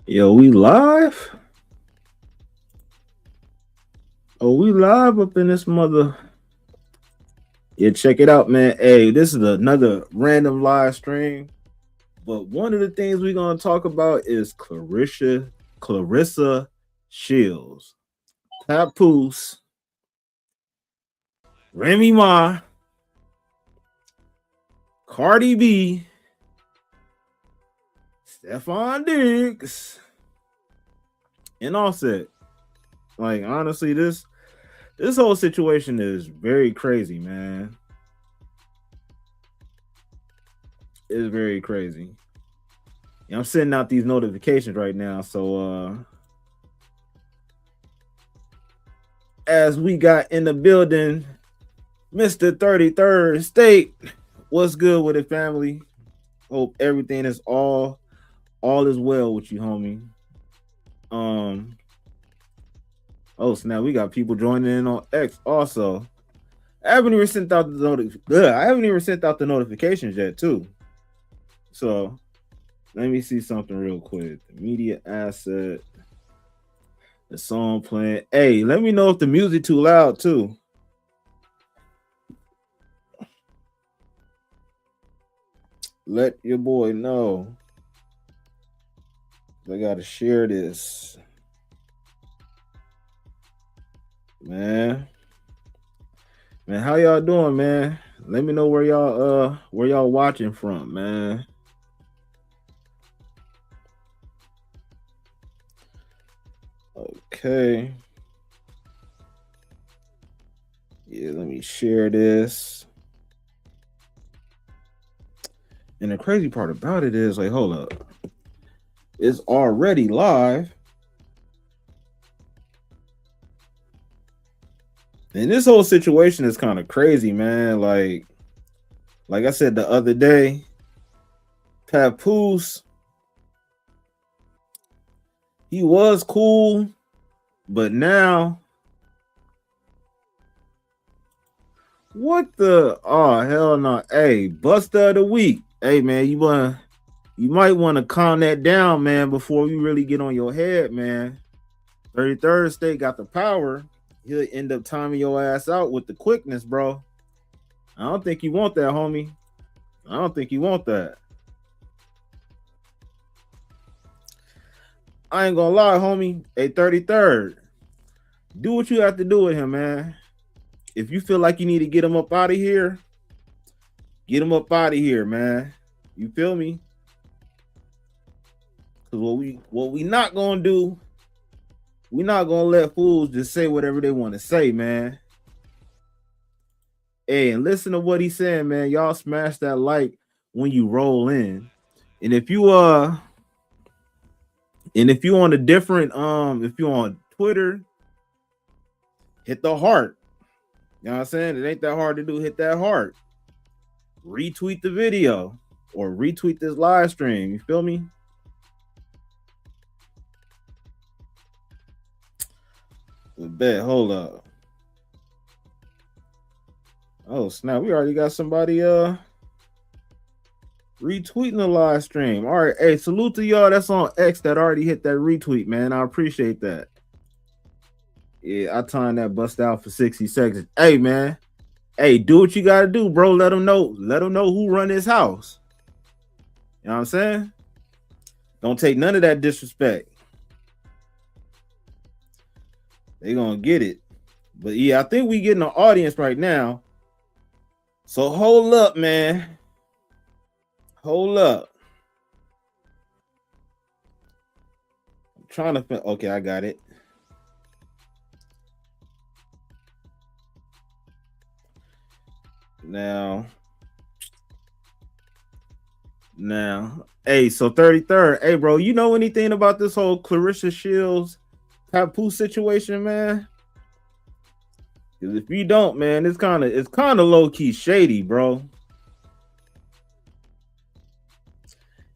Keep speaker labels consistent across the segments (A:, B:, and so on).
A: Yo, we live? Oh, we live up in this mother. Yeah, check it out, man. Hey, this is another random live stream. But one of the things we're gonna talk about is Claressa Shields, Papoose, Remy Ma, Cardi B, Stefon Diggs, and Offset. Like honestly, this whole situation is very crazy, man. It's very crazy. I'm sending out these notifications right now. So as we got in the building, Mr. 33rd State. What's good with it, family? Hope everything is all is well with you, homie. Um oh snap, we got people joining in on X also. I haven't even sent out the notifications yet, too. So let me see something real quick. The media asset, the song playing. Hey, let me know if the music too loud too. Let your boy know. I gotta share this. Man. Man, how y'all doing, man? Let me know where y'all watching from, man. Okay. Yeah, let me share this. And the crazy part about it is, like, hold up. It's already live. And this whole situation is kind of crazy, man. Like I said the other day, Papoose, he was cool, but now what the hell no. Hey, Buster of the week. Hey man, you might want to calm that down, man, before we really get on your head, man. 33rd State got the power. He'll end up timing your ass out with the quickness, bro. I don't think you want that, homie. I don't think you want that. I ain't gonna lie, homie. Hey, 33rd, do what you have to do with him, man. If you feel like you need to get him up out of here, get him up out of here, man. You feel me? Cause what we not gonna do, we not gonna let fools just say whatever they want to say, man. Hey, and listen to what he's saying, man. Y'all smash that like when you roll in. And if you on a different if you on Twitter, hit the heart. You know what I'm saying? It ain't that hard to do. Hit that heart. Retweet the video or retweet this live stream. You feel me? Bet. Hold up. Oh snap! We already got somebody retweeting the live stream. All right, hey, salute to y'all that's on X that already hit that retweet, man. I appreciate that. Yeah, I timed that bust out for 60 seconds. Hey, man. Hey, do what you gotta do, bro. Let them know. Let them know who run his house. You know what I'm saying? Don't take none of that disrespect. They gonna get it. But yeah, I think we getting an audience right now. So hold up, man. Hold up. I'm trying to okay, I got it. Now, hey, so 33rd, hey, bro, you know anything about this whole Claressa Shields Papoose situation, man? Because if you don't, man, it's kind of low key shady, bro.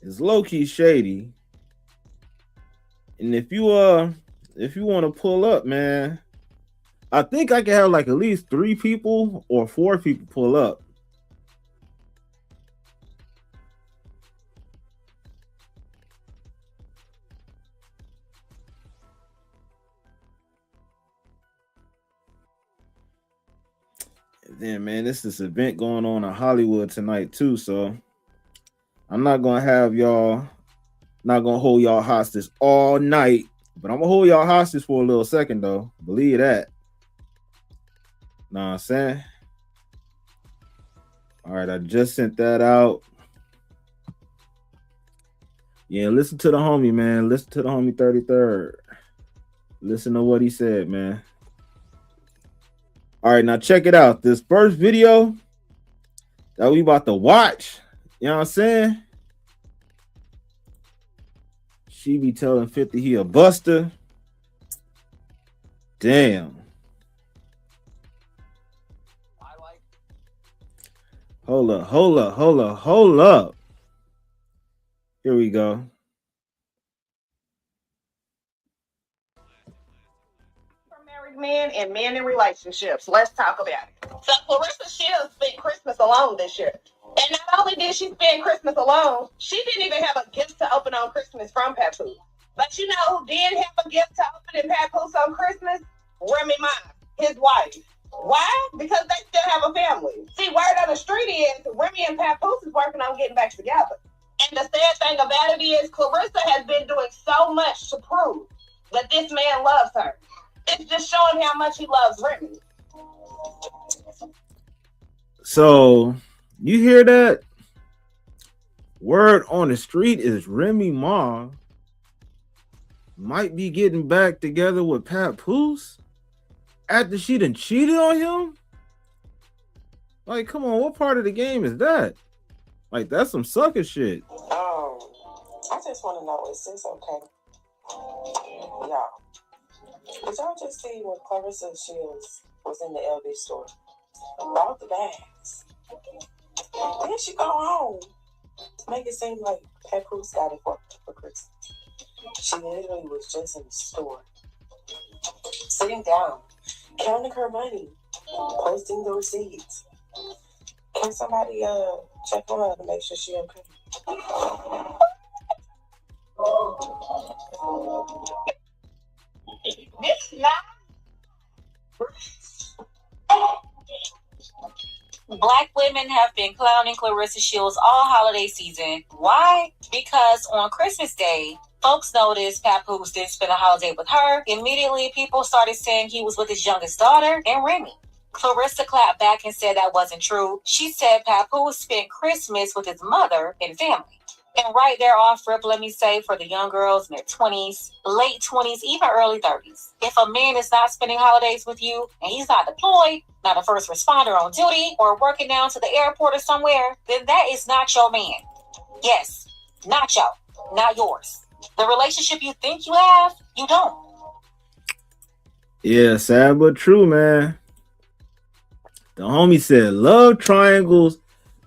A: It's low key shady. And if you want to pull up, man, I think I can have like at least 3 people or 4 people pull up. Then man, this event going on in Hollywood tonight too. So I'm not gonna have y'all, not gonna hold y'all hostage all night, but I'm gonna hold y'all hostage for a little second though. Believe that. Know what I'm saying? All right, I just sent that out. Yeah, listen to the homie, man. Listen to the homie 33rd. Listen to what he said, man. All right, now check it out. This first video that we about to watch, you know what I'm saying? She be telling 50 he a buster. Damn. Hold up. Here we go.
B: Married men and men in relationships. Let's talk about it. So Claressa Shields spent Christmas alone this year. And not only did she spend Christmas alone, she didn't even have a gift to open on Christmas from Papoose. But you know who did have a gift to open in Papoose on Christmas? Remy Ma, his wife. Why? Because they still have a family. See, word on the street is Remy and Papoose is working on getting back together. And the sad thing about it is Claressa has been doing so much to prove that this man loves her. It's just showing how much he loves Remy.
A: So you hear that? Word on the street is Remy Ma might be getting back together with Papoose after she done cheated on him. Like, come on, what part of the game is that? Like, that's some sucker shit.
C: I just want to know, is this okay? Y'all, did y'all just see when Claressa Shields was in the LV store? Bought the bags. Then she go home to make it seem like Papoose got it for Christmas. She literally was just in the store, sitting down, counting her money, posting the receipts. Can somebody check on her to make sure she okay?
B: This is not.
D: Black women have been clowning Claressa Shields all holiday season. Why? Because on Christmas Day, folks noticed Papoose didn't spend a holiday with her. Immediately, people started saying he was with his youngest daughter and Remy. Claressa clapped back and said that wasn't true. She said Papoose spent Christmas with his mother and family. And right there off rip, let me say, for the young girls in their 20s, late 20s, even early 30s. If a man is not spending holidays with you and he's not deployed, not a first responder on duty, or working down to the airport or somewhere, then that is not your man. Yes, not yours. The relationship you think you have, you don't.
A: Yeah, sad but true, man. The homie said love triangles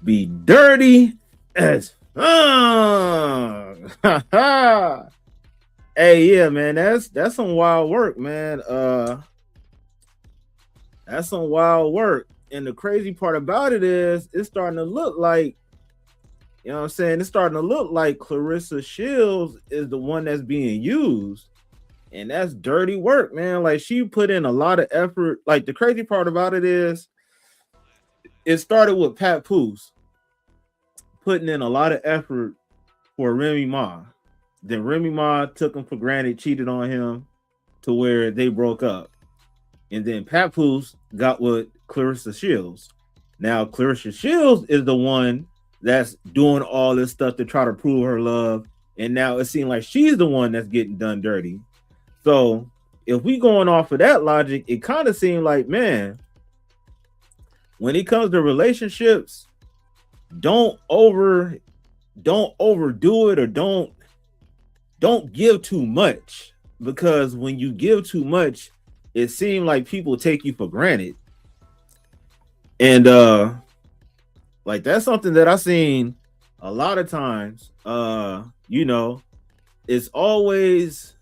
A: be dirty as Hey, yeah, man, that's some wild work, man. That's some wild work. And the crazy part about it is it's starting to look like, you know what I'm saying? It's starting to look like Claressa Shields is the one that's being used. And that's dirty work, man. Like, she put in a lot of effort. Like, the crazy part about it is it started with Papoose putting in a lot of effort for Remy Ma. Then Remy Ma took him for granted, cheated on him to where they broke up. And then Papoose got with Claressa Shields. Now Claressa Shields is the one that's doing all this stuff to try to prove her love. And now it seems like she's the one that's getting done dirty. So if we going off of that logic, it kind of seemed like, man, when it comes to relationships, don't overdo it, or don't give too much, because when you give too much, it seems like people take you for granted. And like, that's something that I've seen a lot of times. You know, it's always,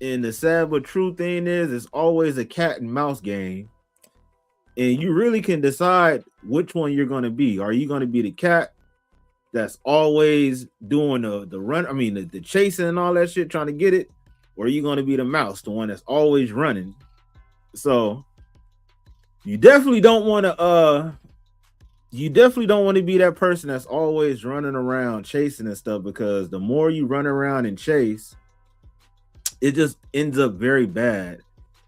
A: in the sad but true thing is, it's always a cat and mouse game. And you really can decide which one you're going to be. Are you going to be the cat that's always doing the run, the chasing and all that shit, trying to get it? Or are you going to be the mouse, the one that's always running? So You definitely don't want to you definitely don't want to be that person that's always running around chasing and stuff, because the more you run around and chase, it just ends up very bad.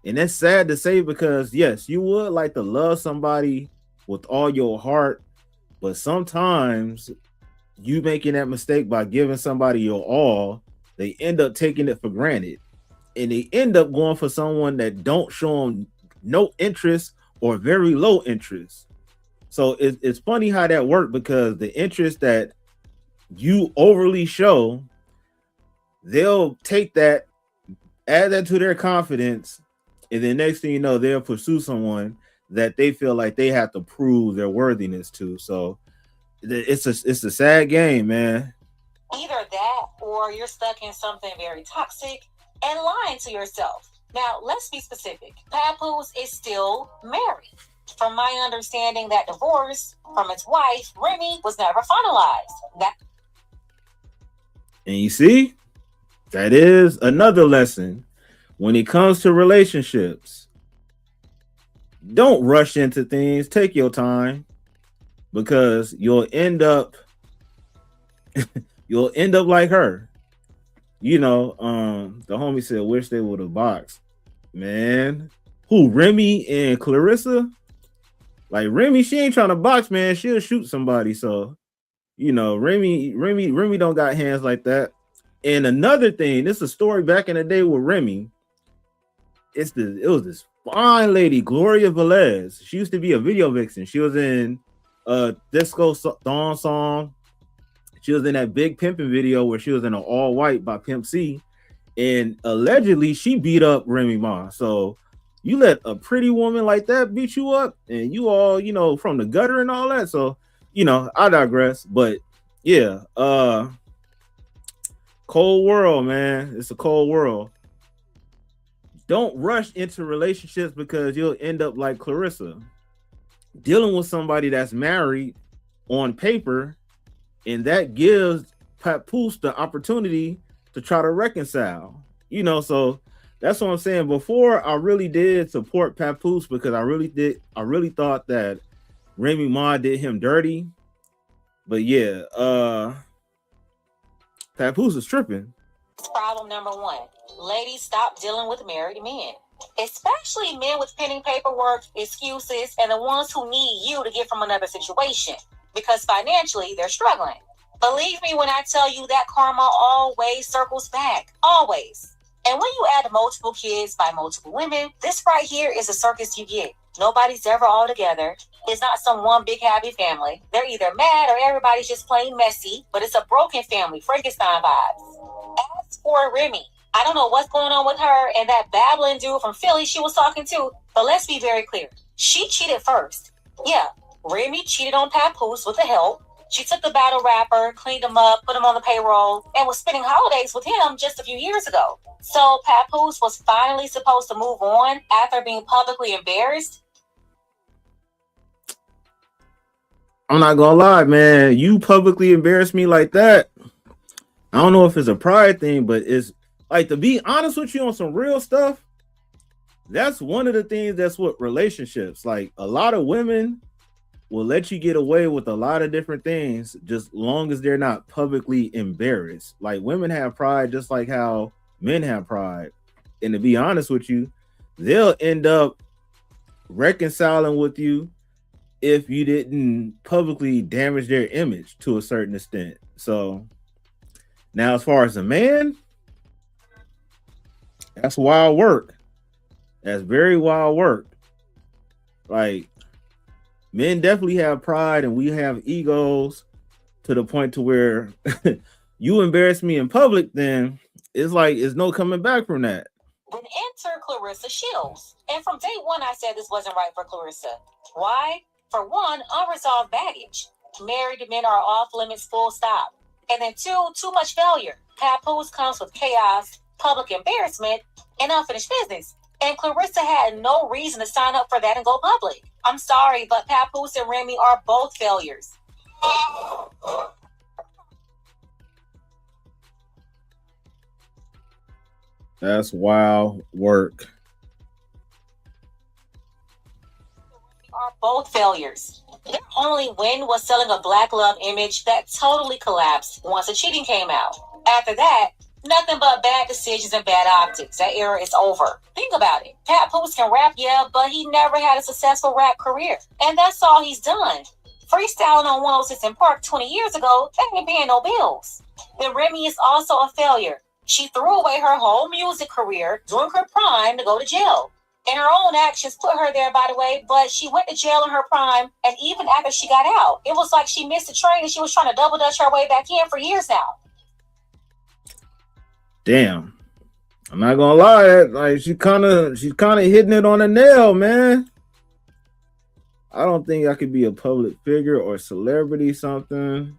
A: And that's sad to say, because yes, you would like to love somebody with all your heart, but sometimes you making that mistake by giving somebody your all, they end up taking it for granted, and they end up going for someone that don't show them no interest or very low interest. So it's funny how that worked, because the interest that you overly show, they'll take that, add that to their confidence, and then next thing you know, they'll pursue someone that they feel like they have to prove their worthiness to. So it's a sad game, man.
D: Either that or you're stuck in something very toxic and lying to yourself. Now, let's be specific. Papoose is still married. From my understanding, that divorce from his wife, Remy, was never finalized.
A: And you see, that is another lesson when it comes to relationships. Don't rush into things. Take your time, because you'll end up like her. The homie said, wish they would have boxed. Man. Who, Remy and Claressa? Like, Remy, she ain't trying to box, man. She'll shoot somebody. So, Remy don't got hands like that. And another thing, this is a story back in the day with Remy. It was this fine lady, Gloria Velez. She used to be a video vixen. She was in Disco Dawn song. She was in that Big Pimpin' video where she was in an all white by Pimp C. And allegedly she beat up Remy Ma. So you let a pretty woman like that beat you up, and you all, from the gutter and all that. So, I digress. But yeah, cold world, man. It's a cold world. Don't rush into relationships, because you'll end up like Claressa, dealing with somebody that's married on paper, and that gives Papoose the opportunity to try to reconcile. So that's what I'm saying. Before, I really did support Papoose, because I really thought that Remy Ma did him dirty. But yeah, Papoose is tripping.
D: Problem number one. Ladies, stop dealing with married men. Especially men with pending paperwork, excuses, and the ones who need you to get from another situation. Because financially, they're struggling. Believe me when I tell you that karma always circles back. Always. And when you add multiple kids by multiple women, this right here is a circus you get. Nobody's ever all together. It's not some one big happy family. They're either mad or everybody's just plain messy, but it's a broken family, Frankenstein vibes. As for Remy, I don't know what's going on with her and that babbling dude from Philly she was talking to, but let's be very clear. She cheated first. Yeah, Remy cheated on Papoose with the help. She took the battle rapper, cleaned him up, put him on the payroll, and was spending holidays with him just a few years ago. So Papoose was finally supposed to move on after being publicly embarrassed.
A: I'm not gonna lie, man. You publicly embarrassed me like that. I don't know if it's a pride thing, but it's like, to be honest with you on some real stuff, that's one of the things that's what relationships. Like, a lot of women will let you get away with a lot of different things, just long as they're not publicly embarrassed. Like, women have pride just like how men have pride. And to be honest with you, they'll end up reconciling with you if you didn't publicly damage their image to a certain extent. So now, as far as a man, that's wild work. That's very wild work. Like, men definitely have pride, and we have egos to the point to where you embarrass me in public, then it's like, it's no coming back from that.
D: Then enter Claressa Shields. And from day one, I said this wasn't right for Claressa. Why? For one, unresolved baggage. Married men are off limits, full stop. And then two, too much failure. Papoose comes with chaos, public embarrassment, and unfinished business. And Claressa had no reason to sign up for that and go public. I'm sorry, but Papoose and Remy are both failures.
A: That's wild work.
D: both failures. Their only win was selling a black love image that totally collapsed once the cheating came out. After that, nothing but bad decisions and bad optics. That era is over. Think about it. Papoose can rap, yeah, but he never had a successful rap career. And that's all he's done. Freestyling on 106 in Park 20 years ago, that ain't paying no bills. Then Remy is also a failure. She threw away her whole music career during her prime to go to jail. And her own actions put her there, by the way, but she went to jail in her prime, and even after she got out, it was like she missed the train and she was trying to double dutch her way back in for years now.
A: Damn. I'm not gonna lie, like she's kind of hitting it on the nail, man. I don't think I could be a public figure or celebrity something.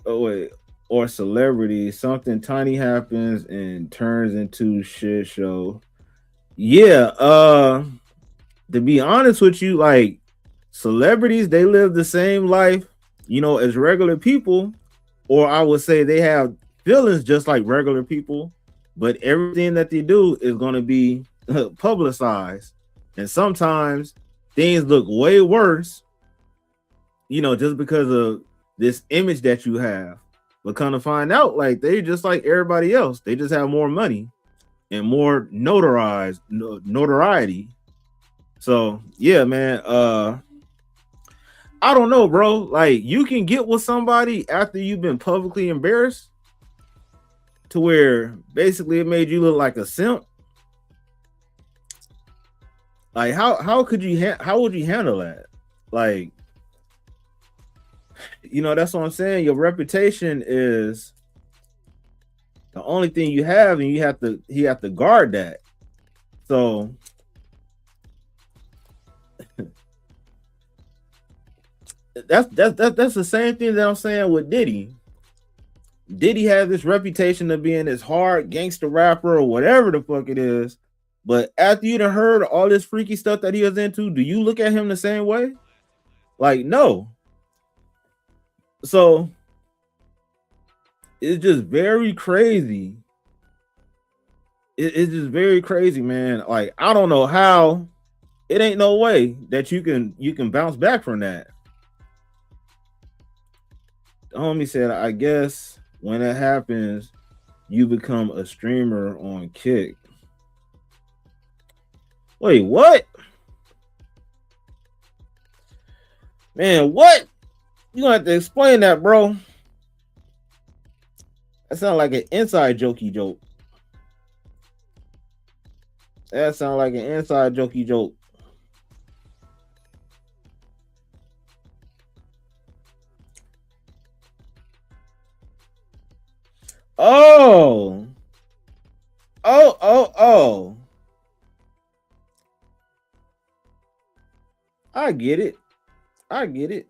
A: Oh wait, or celebrity, something tiny happens and turns into shit show. Yeah, to be honest with you, like celebrities, they live the same life, you know, as regular people, or I would say they have feelings just like regular people, but everything that they do is going to be publicized, and sometimes things look way worse, you know, just because of this image that you have. But kind of find out, like they just like everybody else, they just have more money and more notoriety. So yeah, man, I don't know, bro. Like you can get with somebody after you've been publicly embarrassed to where basically it made you look like a simp. Like how would you handle that? Like, you know, that's what I'm saying. Your reputation is the only thing you have, and you have to guard that. So that's the same thing that I'm saying with Diddy. Diddy had this reputation of being this hard gangster rapper or whatever the fuck it is. But after you done heard all this freaky stuff that he was into, do you look at him the same way? Like, no. So it's just very crazy. It's just very crazy, man. Like, I don't know how. It ain't no way that you can bounce back from that. The homie said, I guess when it happens, you become a streamer on Kick. Wait, what? Man, what? You gonna have to explain that, bro. That sounds like an inside jokey joke. That sounds like an inside jokey joke. Oh. I get it. I get it.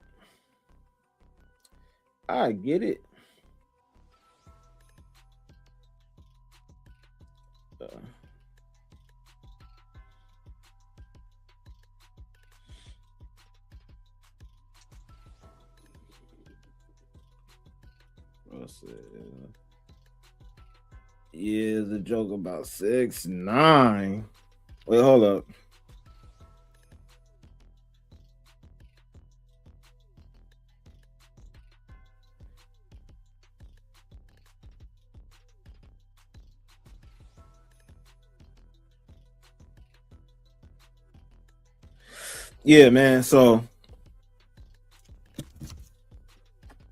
A: Yeah, the joke about 6ix9ine. Wait, hold up. Yeah, man. So,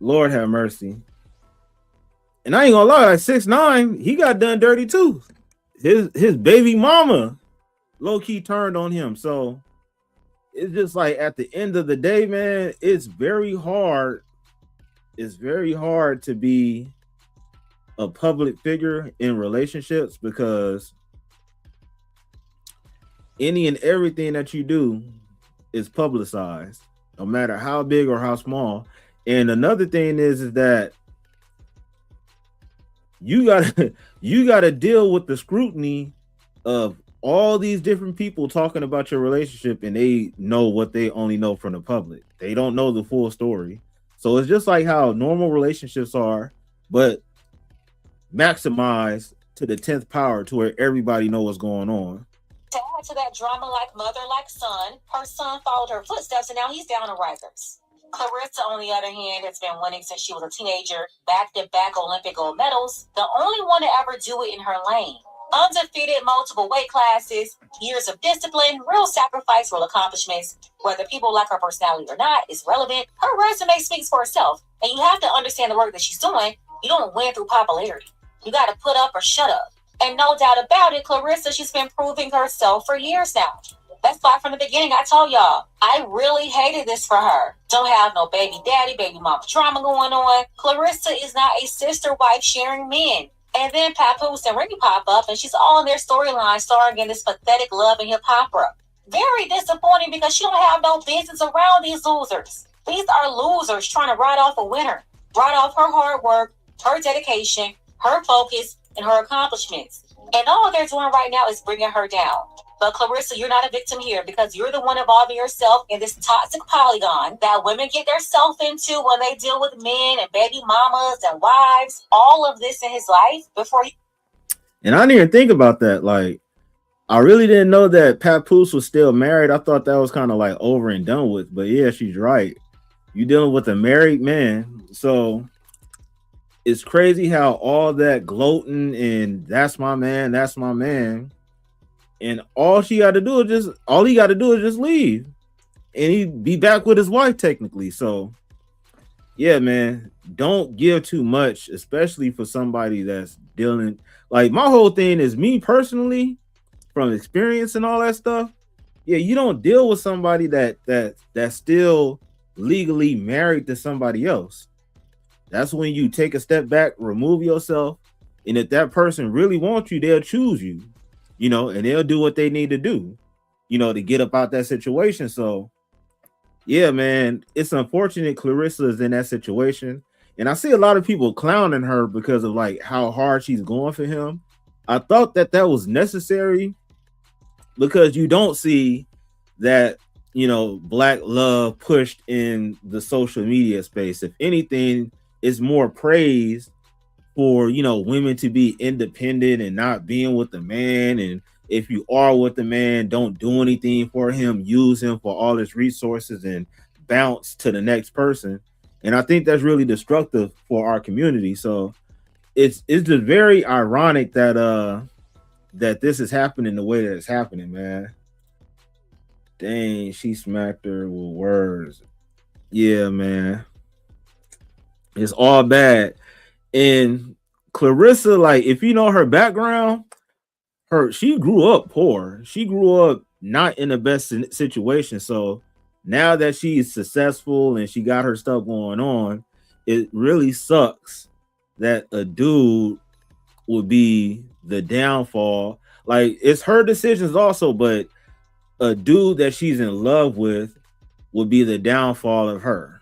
A: Lord have mercy. And I ain't gonna lie, like 6ix9ine, he got done dirty too. His baby mama low key turned on him. So it's just like at the end of the day, man, it's very hard. It's very hard to be a public figure in relationships because any and everything that you do is publicized, no matter how big or how small. And another thing is that you gotta deal with the scrutiny of all these different people talking about your relationship, and they know what they only know from the public. They don't know the full story. So it's just like how normal relationships are, but maximized to the 10th power to where everybody knows what's going on.
D: To add to that drama like mother, like son, her son followed her footsteps and now he's down to Rikers. Claressa, on the other hand, has been winning since she was a teenager, back-to-back Olympic gold medals, the only one to ever do it in her lane. Undefeated, multiple weight classes, years of discipline, real sacrifice, real accomplishments. Whether people like her personality or not is relevant. Her resume speaks for itself, and you have to understand the work that she's doing. You don't win through popularity. You got to put up or shut up. And no doubt about it, Claressa, she's been proving herself for years now. That's why from the beginning I told y'all, I really hated this for her. Don't have no baby daddy, baby mama drama going on. Claressa is not a sister wife sharing men. And then Papoose and Ricky pop up and she's all in their storyline starring in this pathetic love and hip opera. Very disappointing because she don't have no business around these losers. These are losers trying to ride off a winner. Ride off her hard work, her dedication, her focus, and her accomplishments. And all they're doing right now is bringing her down. But Claressa, you're not a victim here because you're the one involving yourself in this toxic polygon that women get themselves into when they deal with men and baby mamas and wives. All of this in his life before he...
A: And I didn't even think about that. Like, I really didn't know that Papoose was still married. I thought that was kind of like over and done with. But yeah, she's right. You're dealing with a married man. So it's crazy how all that gloating and that's my man. And all he got to do is just leave. And he'd be back with his wife technically. So yeah, man, don't give too much, especially for somebody that's dealing. Like, my whole thing is, me personally, from experience and all that stuff. Yeah, you don't deal with somebody that's still legally married to somebody else. That's when you take a step back, remove yourself, and if that person really wants you, they'll choose you, and they'll do what they need to do, to get up out that situation. So yeah, man, it's unfortunate Claressa is in that situation. And I see a lot of people clowning her because of like how hard she's going for him. I thought that was necessary because you don't see that, black love pushed in the social media space. If anything, it's more praise for, women to be independent and not being with the man. And if you are with the man, don't do anything for him, use him for all his resources and bounce to the next person. And I think that's really destructive for our community. So it's just very ironic that that this is happening the way that it's happening, man. Dang, she smacked her with words. Yeah, man. It's all bad. And Claressa, like, if you know her background, she grew up poor. She grew up not in the best situation. So now that she's successful and she got her stuff going on, it really sucks that a dude would be the downfall. Like, it's her decisions also, but a dude that she's in love with would be the downfall of her,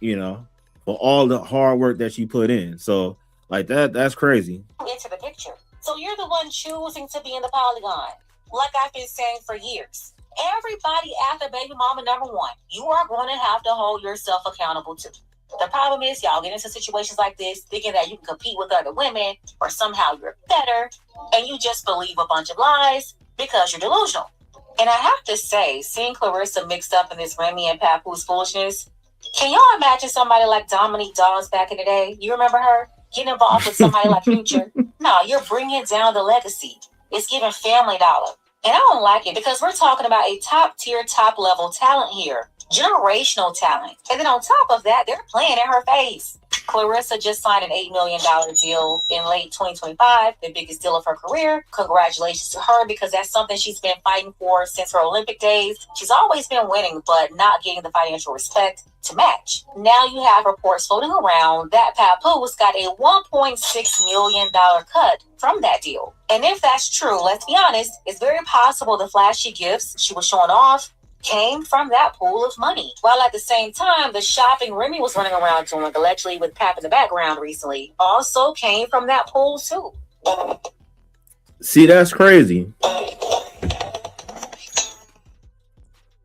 A: for all the hard work that she put in. So like that's crazy.
D: Into the picture. So you're the one choosing to be in the polygon. Like I've been saying for years. Everybody after baby mama number one, you are going to have to hold yourself accountable to. The problem is y'all get into situations like this thinking that you can compete with other women or somehow you're better, and you just believe a bunch of lies because you're delusional. And I have to say, seeing Claressa mixed up in this Remy and Papoose foolishness, can y'all imagine somebody like Dominique Dawes back in the day? You remember her? Getting involved with somebody like Future? No, you're bringing down the legacy. It's giving Family Dollar. And I don't like it because we're talking about a top-tier, top-level talent here. Generational talent. And then on top of that, they're playing in her face. Claressa just signed an $8 million deal in late 2025, the biggest deal of her career. Congratulations to her because that's something she's been fighting for since her Olympic days. She's always been winning, but not getting the financial respect to match. Now you have reports floating around that Papoose got a $1.6 million cut from that deal. And if that's true, let's be honest, it's very possible the flashy gifts she was showing off came from that pool of money. While at the same time, the shopping Remy was running around doing, allegedly with Pap in the background recently, also came from that pool too.
A: See, that's crazy.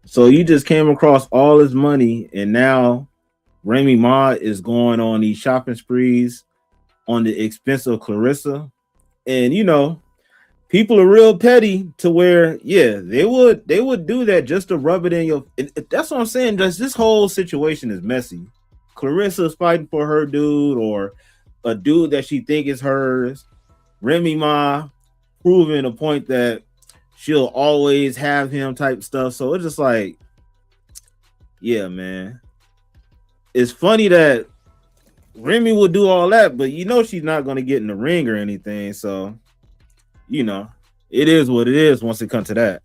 A: So you just came across all this money, and now Remy Ma is going on these shopping sprees on the expense of Claressa. And people are real petty to where, yeah, they would do that just to rub it in your. That's what I'm saying. Just this whole situation is messy. Clarissa's fighting for her dude or a dude that she think is hers. Remy Ma proving a point that she'll always have him type stuff. So it's just like, yeah, man. It's funny that Remy will do all that, but you know she's not gonna get in the ring or anything. So, you know, it is what it is once it comes to that.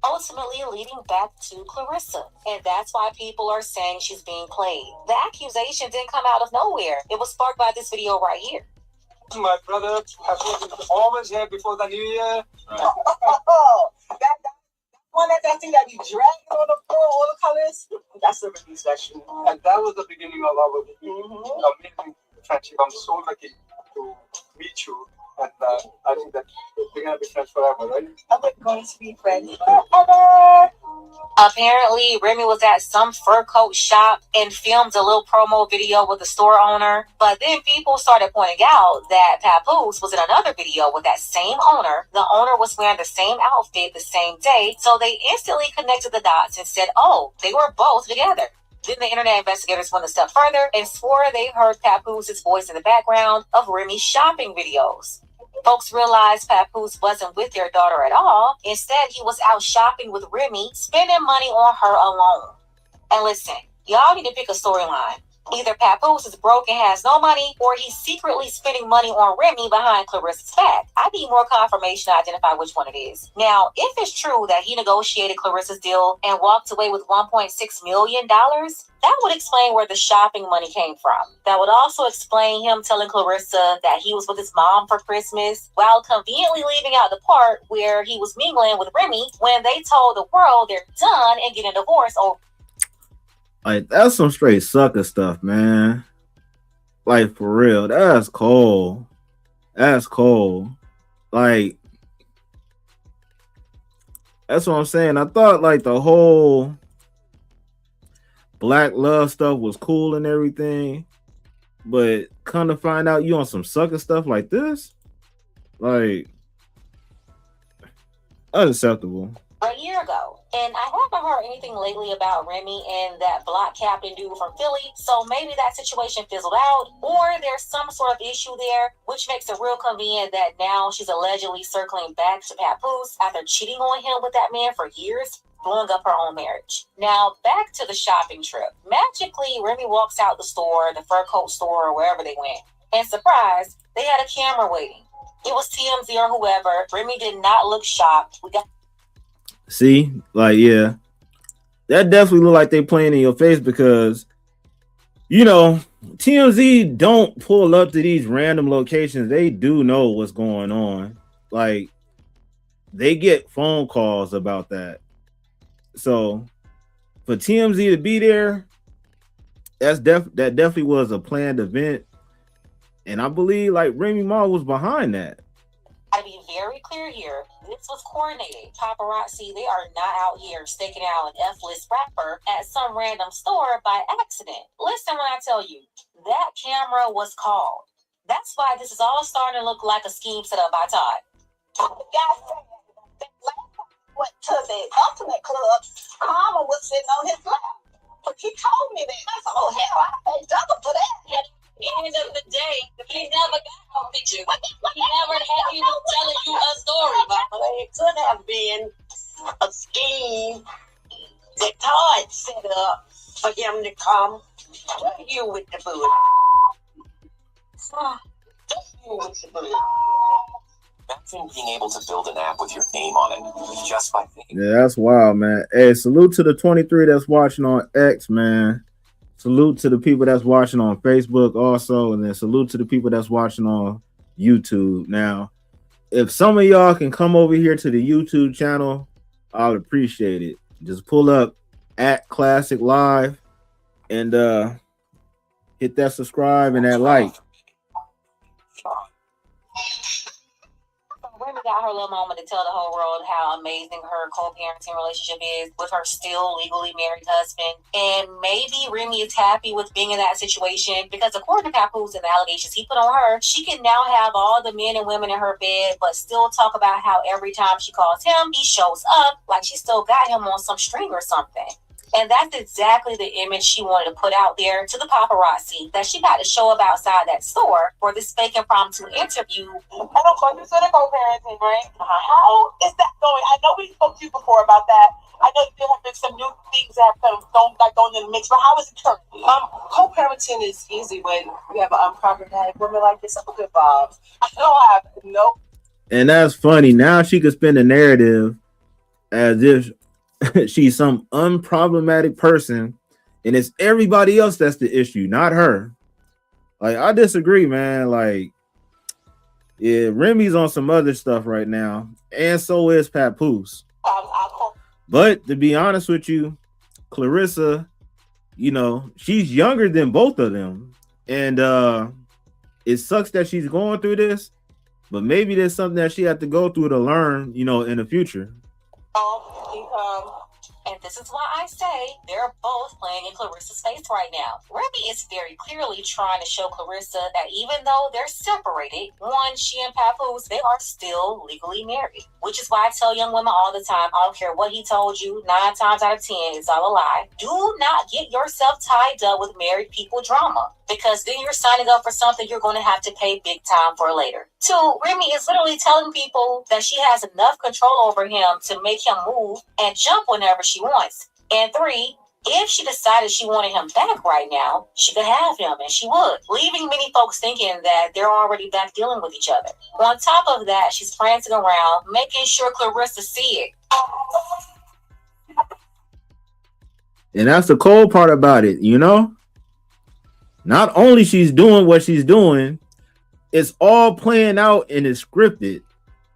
D: Ultimately leading back to Claressa. And that's why people are saying she's being played. The accusation didn't come out of nowhere. It was sparked by this video right here.
E: My brother has always here before the new year.
C: That one that thing that you dragging on the floor, all the colors. That's the release section.
E: And that was the beginning of our amazing friendship. I'm so lucky to meet you. And I think that we're going to be friends forever, right?
C: We're going to be friends
D: forever. Apparently, Remy was at some fur coat shop and filmed a little promo video with the store owner. But then people started pointing out that Papoose was in another video with that same owner. The owner was wearing the same outfit the same day. So they instantly connected the dots and said, oh, they were both together. Then the internet investigators went a step further and swore they heard Papoose's voice in the background of Remy's shopping videos. Folks realized Papoose wasn't with their daughter at all. Instead, he was out shopping with Remy, spending money on her alone. And listen, y'all need to pick a storyline. Either Papoose is broke and has no money, or he's secretly spending money on Remy behind Claressa's back. I need more confirmation to identify which one it is. Now, if it's true that he negotiated Claressa's deal and walked away with $1.6 million, that would explain where the shopping money came from. That would also explain him telling Claressa that he was with his mom for Christmas, while conveniently leaving out the part where he was mingling with Remy when they told the world they're done and getting a divorce over.
A: Like, that's some straight sucker stuff, man. Like, for real. That's cold. That's cold. Like, that's what I'm saying. I thought, like, the whole black love stuff was cool and everything. But come to find out you on some sucker stuff like this? Like, unacceptable.
D: A year ago, and I haven't heard anything lately about Remy and that block captain dude from Philly, so maybe that situation fizzled out, or there's some sort of issue there, which makes it real convenient that now she's allegedly circling back to Papoose after cheating on him with that man for years, blowing up her own marriage. Now, back to the shopping trip. Magically, Remy walks out the store, the fur coat store, or wherever they went, and surprise, they had a camera waiting. It was TMZ or whoever. Remy did not look shocked.
A: See, like, yeah, that definitely look like they playing in your face because, you know, TMZ don't pull up to these random locations. They do know what's going on. Like, they get phone calls about that. So for TMZ to be there, that definitely was a planned event. And I believe like Remy Ma was behind that.
D: To be very clear here, this was coordinated. Paparazzi, they are not out here staking out an F-list rapper at some random store by accident. Listen when I tell you, that camera was called. That's why this is all starting to look like a scheme set up by Todd.
B: Guys, that last time I went to the Ultimate Club, Karma was sitting on his lap. But he told me that. I said, oh, hell, I paid double for that.
D: At the end of the day, he never got no picture. He never had you telling you a story about it.
C: It could have been a scheme that Todd set up for him to come to you with the bullet. Just you with the bullet.
F: Imagine being able to build an app with your name on it just by thinking.
A: Yeah, that's wild, man. Hey, salute to the 23 that's watching on X, man. Salute to the people that's watching on Facebook also, and then salute to the people that's watching on YouTube. Now, if some of y'all can come over here to the YouTube channel, I would appreciate it. Just pull up at Klasic Live and hit that subscribe and that like.
D: Remy got her little moment to tell the whole world how amazing her co-parenting relationship is with her still legally married husband. And maybe Remy is happy with being in that situation because according to Papoose and the allegations he put on her, she can now have all the men and women in her bed, but still talk about how every time she calls him, he shows up like she still got him on some string or something. And that's exactly the image she wanted to put out there to the paparazzi, that she got to show up outside that store for this fake impromptu interview.
C: I don't go through the co-parenting, right? How is that going? I know we spoke to you before about that. I know there have been some new things that have kind of gone in the mix, but how is it currently? Co-parenting is easy when you have an unproblematic woman like this. I'm a good Bob. I don't have no.
A: And that's funny. Now she could spin the narrative as if she's some unproblematic person, and it's everybody else that's the issue, not her. Like, I disagree, man. Like, yeah, Remy's on some other stuff right now, and so is Papoose. But to be honest with you, Claressa, you know, she's younger than both of them, and it sucks that she's going through this, but maybe there's something that she had to go through to learn, you know, in the future.
D: And this is why I say they're both playing in Claressa's face right now. Remy is very clearly trying to show Claressa that even though they're separated, she and Papoose, they are still legally married. Which is why I tell young women all the time, I don't care what he told you, 9 times out of 10, it's all a lie. Do not get yourself tied up with married people drama, because then you're signing up for something you're going to have to pay big time for later. 2, Remy is literally telling people that she has enough control over him to make him move and jump whenever she wants. And 3, if she decided she wanted him back right now, she could have him, and she would, leaving many folks thinking that they're already back dealing with each other. On top of that, she's prancing around, making sure Claressa see it.
A: And that's the cold part about it, you know? Not only she's doing what she's doing, it's all playing out and it's scripted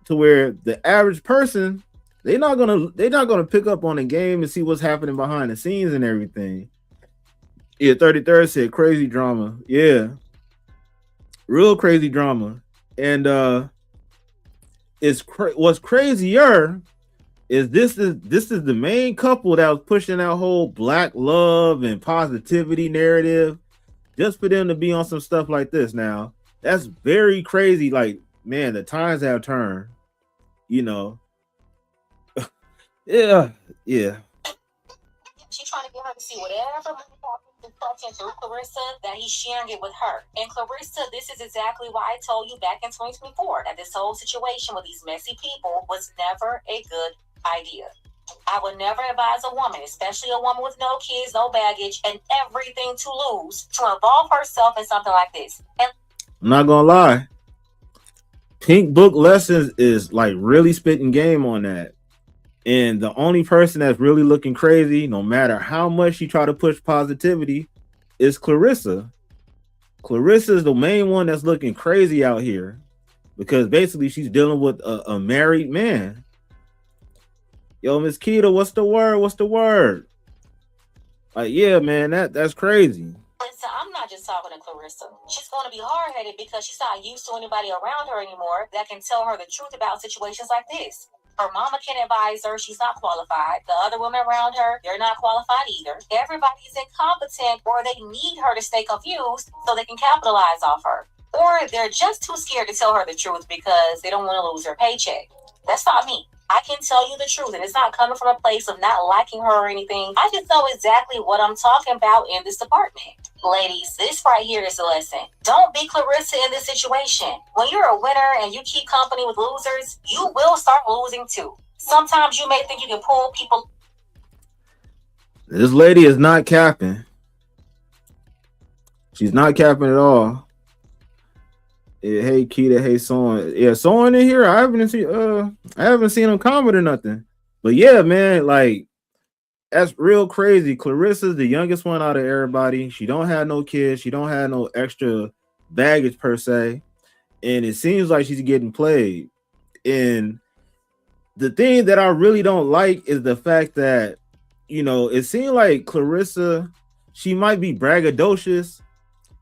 A: to where the average person, they're not gonna pick up on the game and see what's happening behind the scenes and everything. Yeah, 33rd said crazy drama. Yeah, real crazy drama. And what's crazier is this is the main couple that was pushing that whole black love and positivity narrative, just for them to be on some stuff like this. Now that's very crazy. Like, man, the times have turned, you know. Yeah.
D: She's trying to get her to see whatever is touching through Claressa, that he's sharing it with her. And Claressa, this is exactly why I told you back in 2024 that this whole situation with these messy people was never a good idea. I would never advise a woman, especially a woman with no kids, no baggage, and everything to lose, to involve herself in something like this. And
A: I'm not gonna lie, Pink Book Lessons is like really spitting game on that. And the only person that's really looking crazy, no matter how much she try to push positivity, is Claressa. Claressa is the main one that's looking crazy out here, because basically she's dealing with a married man. Yo, Miss Keita, what's the word? Like, yeah, man, that's crazy.
D: So I'm not just talking to Claressa. She's going to be hard-headed because she's not used to anybody around her anymore that can tell her the truth about situations like this. Her mama can advise her she's not qualified. The other women around her, they're not qualified either. Everybody's incompetent, or they need her to stay confused so they can capitalize off her. Or they're just too scared to tell her the truth because they don't want to lose their paycheck. That's not me. I can tell you the truth, and it's not coming from a place of not liking her or anything. I just know exactly what I'm talking about in this department. Ladies, this right here is a lesson. Don't be Claressa in this situation. When you're a winner and you keep company with losers, you will start losing too. Sometimes you may think you can pull people.
A: This lady is not capping. She's not capping at all. Yeah, hey Keita, hey Son. Yeah, Son in here. I haven't seen him comment or nothing. But yeah, man, like, that's real crazy. Claressa's the youngest one out of everybody. She don't have no kids. She don't have no extra baggage per se. And it seems like she's getting played. And the thing that I really don't like is the fact that, you know, it seemed like Claressa, she might be braggadocious,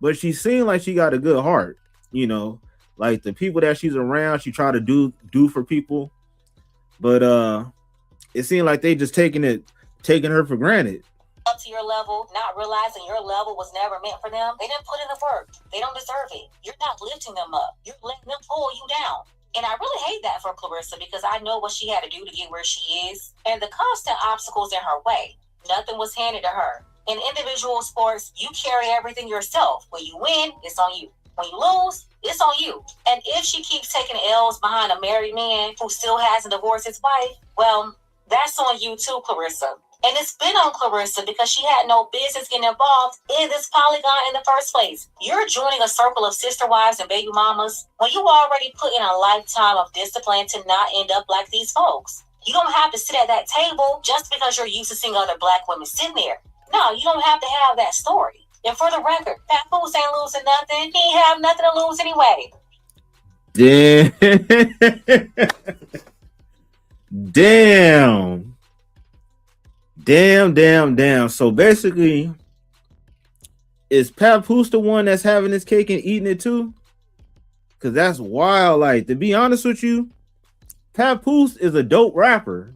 A: but she seemed like she got a good heart, you know. Like the people that she's around, she try to do for people, but it seemed like they just taking her for granted.
D: Up to your level, not realizing your level was never meant for them. They didn't put in the work. They don't deserve it. You're not lifting them up. You're letting them pull you down. And I really hate that for Claressa because I know what she had to do to get where she is and the constant obstacles in her way. Nothing was handed to her. In individual sports, you carry everything yourself. When you win, it's on you. When you lose, it's on you. And if she keeps taking L's behind a married man who still hasn't divorced his wife, well, that's on you too, Claressa. And it's been on Claressa because she had no business getting involved in this polygon in the first place. You're joining a circle of sister wives and baby mamas when you already put in a lifetime of discipline to not end up like these folks. You don't have to sit at that table just because you're used to seeing other black women sitting there. No, you don't have to have that story. And for the record, Papoose ain't losing nothing. He ain't have nothing to lose anyway.
A: Damn. So basically, is Papoose the one that's having his cake and eating it too? Because that's wild. Like, to be honest with you, Papoose is a dope rapper,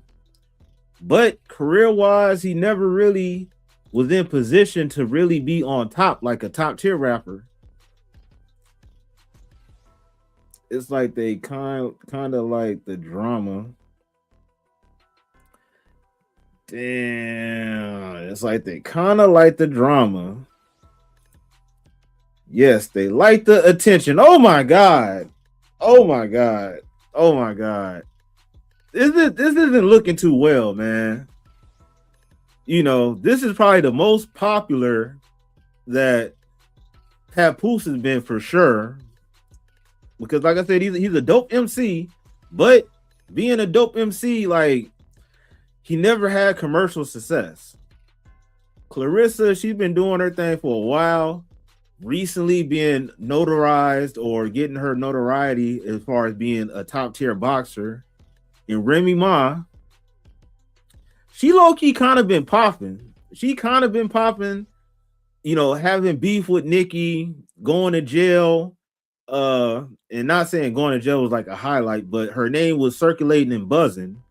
A: but career-wise, he never really was in position to really be on top, like a top-tier rapper. It's like they kind of like the drama. Damn, it's like they kind of like the drama. Yes, they like the attention. Oh my god. This isn't looking too well, man. You know, this is probably the most popular that Papoose has been for sure. Because like I said, he's a dope MC, but being a dope MC, like, he never had commercial success. Claressa, she's been doing her thing for a while, recently being notarized or getting her notoriety as far as being a top tier boxer. And Remy Ma, she low-key kind of been popping. You know, having beef with Nicki, going to jail, and not saying going to jail was like a highlight, but her name was circulating and buzzing.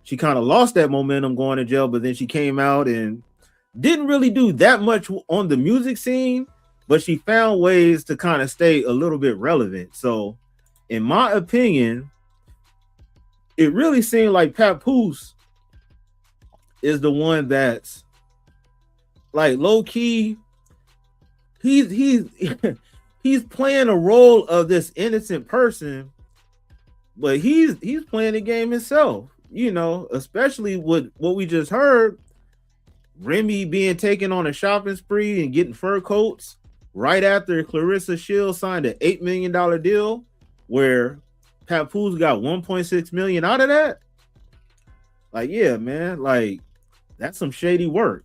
A: She kind of lost that momentum going to jail, but then she came out and didn't really do that much on the music scene, but she found ways to kind of stay a little bit relevant. So in my opinion, it really seemed like Papoose is the one that's like low-key, he's playing a role of this innocent person, but he's playing the game himself. You know, especially with what we just heard, Remy being taken on a shopping spree and getting fur coats right after Claressa Shields signed an $8 million deal where Papoose got $1.6 million out of that. Like, yeah, man, like, that's some shady work.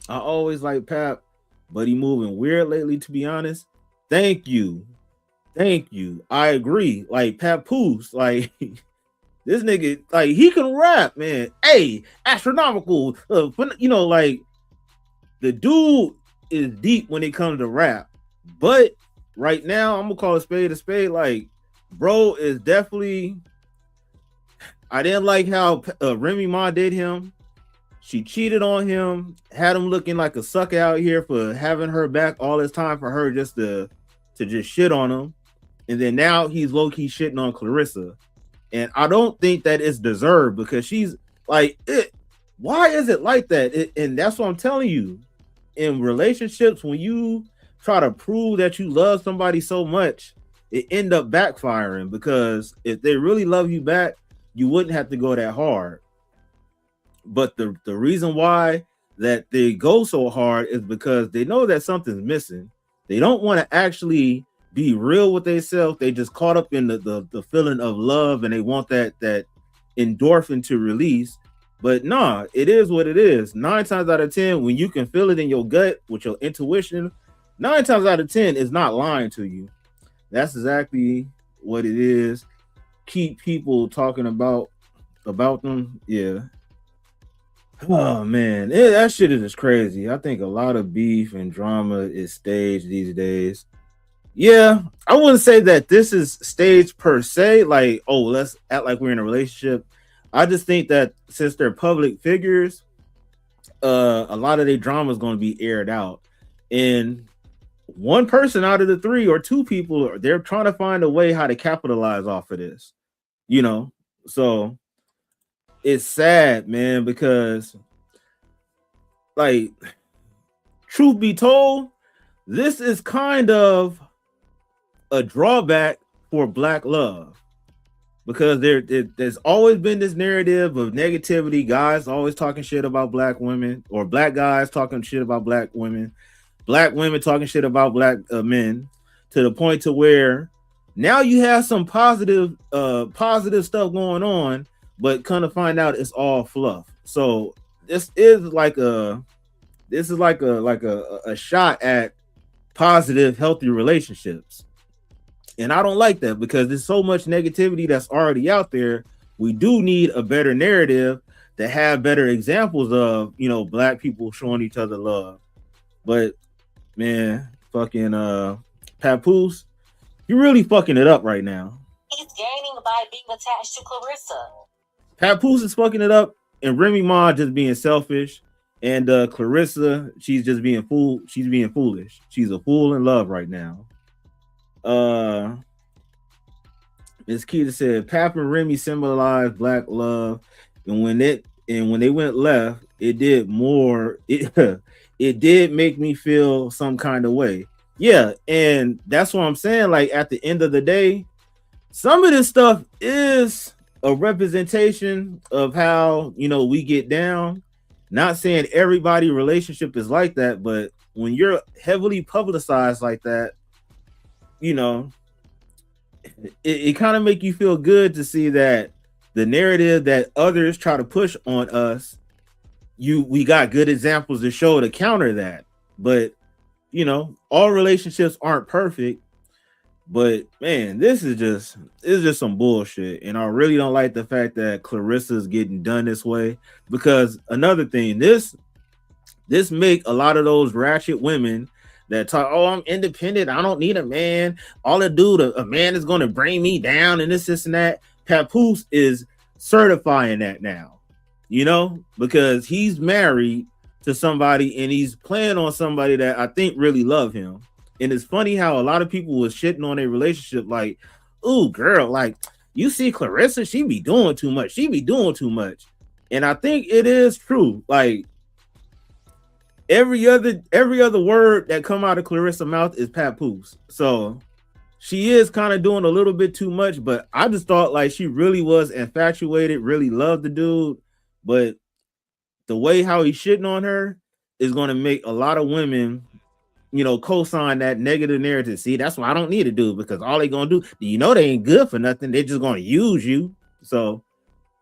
A: I always like Pap, but he moving weird lately, to be honest. Thank you. I agree. Like, Papoose, like, this nigga, like, he can rap, man. Hey, astronomical. You know, like, the dude is deep when it comes to rap. But right now, I'm gonna call a spade. Like, bro is definitely. I didn't like how Remy Ma did him. She cheated on him, had him looking like a sucker out here for having her back all this time for her just to just shit on him. And then now he's low-key shitting on Claressa. And I don't think that it's deserved because she's like, why is it like that? And that's what I'm telling you. In relationships, when you try to prove that you love somebody so much, it end up backfiring, because if they really love you back, you wouldn't have to go that hard. But the reason why that they go so hard is because they know that something's missing. They don't want to actually be real with themselves. They just caught up in the feeling of love, and they want that endorphin to release. But nah, it is what it is. 9 times out of 10, when you can feel it in your gut with your intuition, 9 times out of 10 is not lying to you. That's exactly what it is. Keep people talking about them. Yeah. Oh man, that shit is just crazy. I think a lot of beef and drama is staged these days. Yeah, I wouldn't say that this is staged per se. Like, oh, let's act like we're in a relationship. I just think that since they're public figures, a lot of their drama is going to be aired out, and one person out of the three or two people, they're trying to find a way how to capitalize off of this. You know, so it's sad, man, because like, truth be told, this is kind of a drawback for black love because there's always been this narrative of negativity, guys always talking shit about black women, or black guys talking shit about black women talking shit about black men, to the point to where now you have some positive stuff going on, but kind of find out it's all fluff. So this is like a a shot at positive, healthy relationships. And I don't like that because there's so much negativity that's already out there. We do need a better narrative to have better examples of, black people showing each other love. But man, fucking Papoose, you're really fucking it up right now.
D: He's gaining by being attached to Claressa.
A: Papoose is fucking it up, and Remy Ma just being selfish, and Claressa, she's just being fool. She's being foolish. She's a fool in love right now. Miss Keita said Pap and Remy symbolized black love, and when they went left, it did more. It did make me feel some kind of way. Yeah, and that's what I'm saying. Like, at the end of the day, some of this stuff is a representation of how we get down. Not saying everybody relationship is like that, but when you're heavily publicized like that, it kind of make you feel good to see that the narrative that others try to push on us, we got good examples to show to counter that. But all relationships aren't perfect. But man, this is just some bullshit, and I really don't like the fact that Claressa's getting done this way. Because another thing, this make a lot of those ratchet women that talk, oh, I'm independent, I don't need a man, all I do, a man is going to bring me down, and this and that. Papoose is certifying that now, because he's married to somebody and he's playing on somebody that I think really love him. And it's funny how a lot of people was shitting on a relationship, like, ooh, girl, like, you see Claressa, she be doing too much. And I think it is true. Like, every other word that come out of Claressa's mouth is Papoose. So she is kind of doing a little bit too much, but I just thought like she really was infatuated, really loved the dude. But the way how he's shitting on her is going to make a lot of women, co-sign that negative narrative. See, that's why I don't need to do, because all they gonna do, they ain't good for nothing. They're just gonna use you. So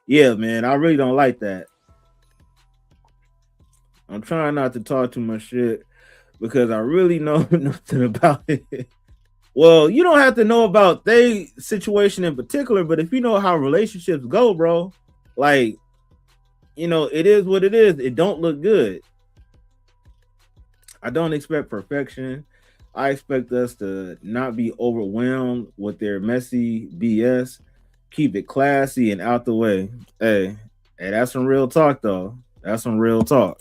A: yeah, man, I really don't like that. I'm trying not to talk too much shit because I really know nothing about it. Well, you don't have to know about their situation in particular, but if you know how relationships go, bro, like, it is what it is. It don't look good. I don't expect perfection. I expect us to not be overwhelmed with their messy BS. Keep it classy and out the way. Hey, that's some real talk, though. That's some real talk.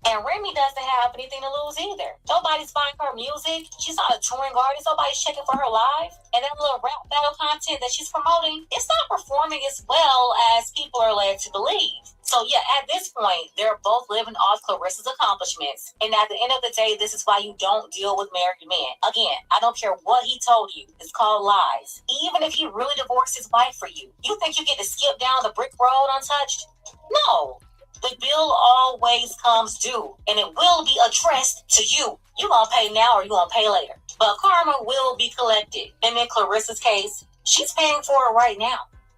D: And Remy doesn't have anything to lose either. Nobody's buying her music. She's not a touring artist. Nobody's checking for her live. And that little rap battle content that she's promoting, it's not performing as well as people are led to believe. So yeah, at this point, they're both living off Claressa's accomplishments. And at the end of the day, this is why you don't deal with married men. Again, I don't care what he told you. It's called lies. Even if he really divorced his wife for you, you think you get to skip down the brick road untouched? No. The bill always comes due, and it will be addressed to you. You gonna pay now or you gonna pay later. But karma will be collected. And in Claressa's case, she's paying for it right now.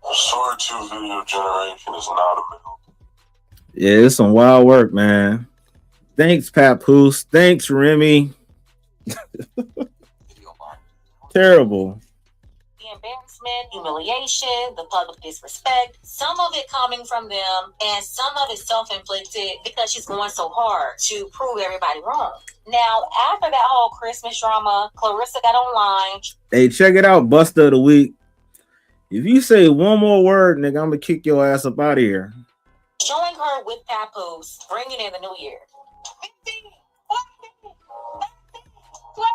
F: A short 2 video generation is not a middle.
A: Yeah, it's some wild work, man. Thanks, Papoose. Thanks, Remy. Terrible.
D: The embarrassment, humiliation, the public disrespect, some of it coming from them, and some of it self-inflicted because she's going so hard to prove everybody wrong. Now, after that whole Christmas drama, Claressa got online.
A: Hey, check it out, Buster of the Week. If you say one more word, nigga, I'm gonna kick your ass up out of here.
D: Showing her with papoose, bringing in the new year. 15, 14, 13, 12.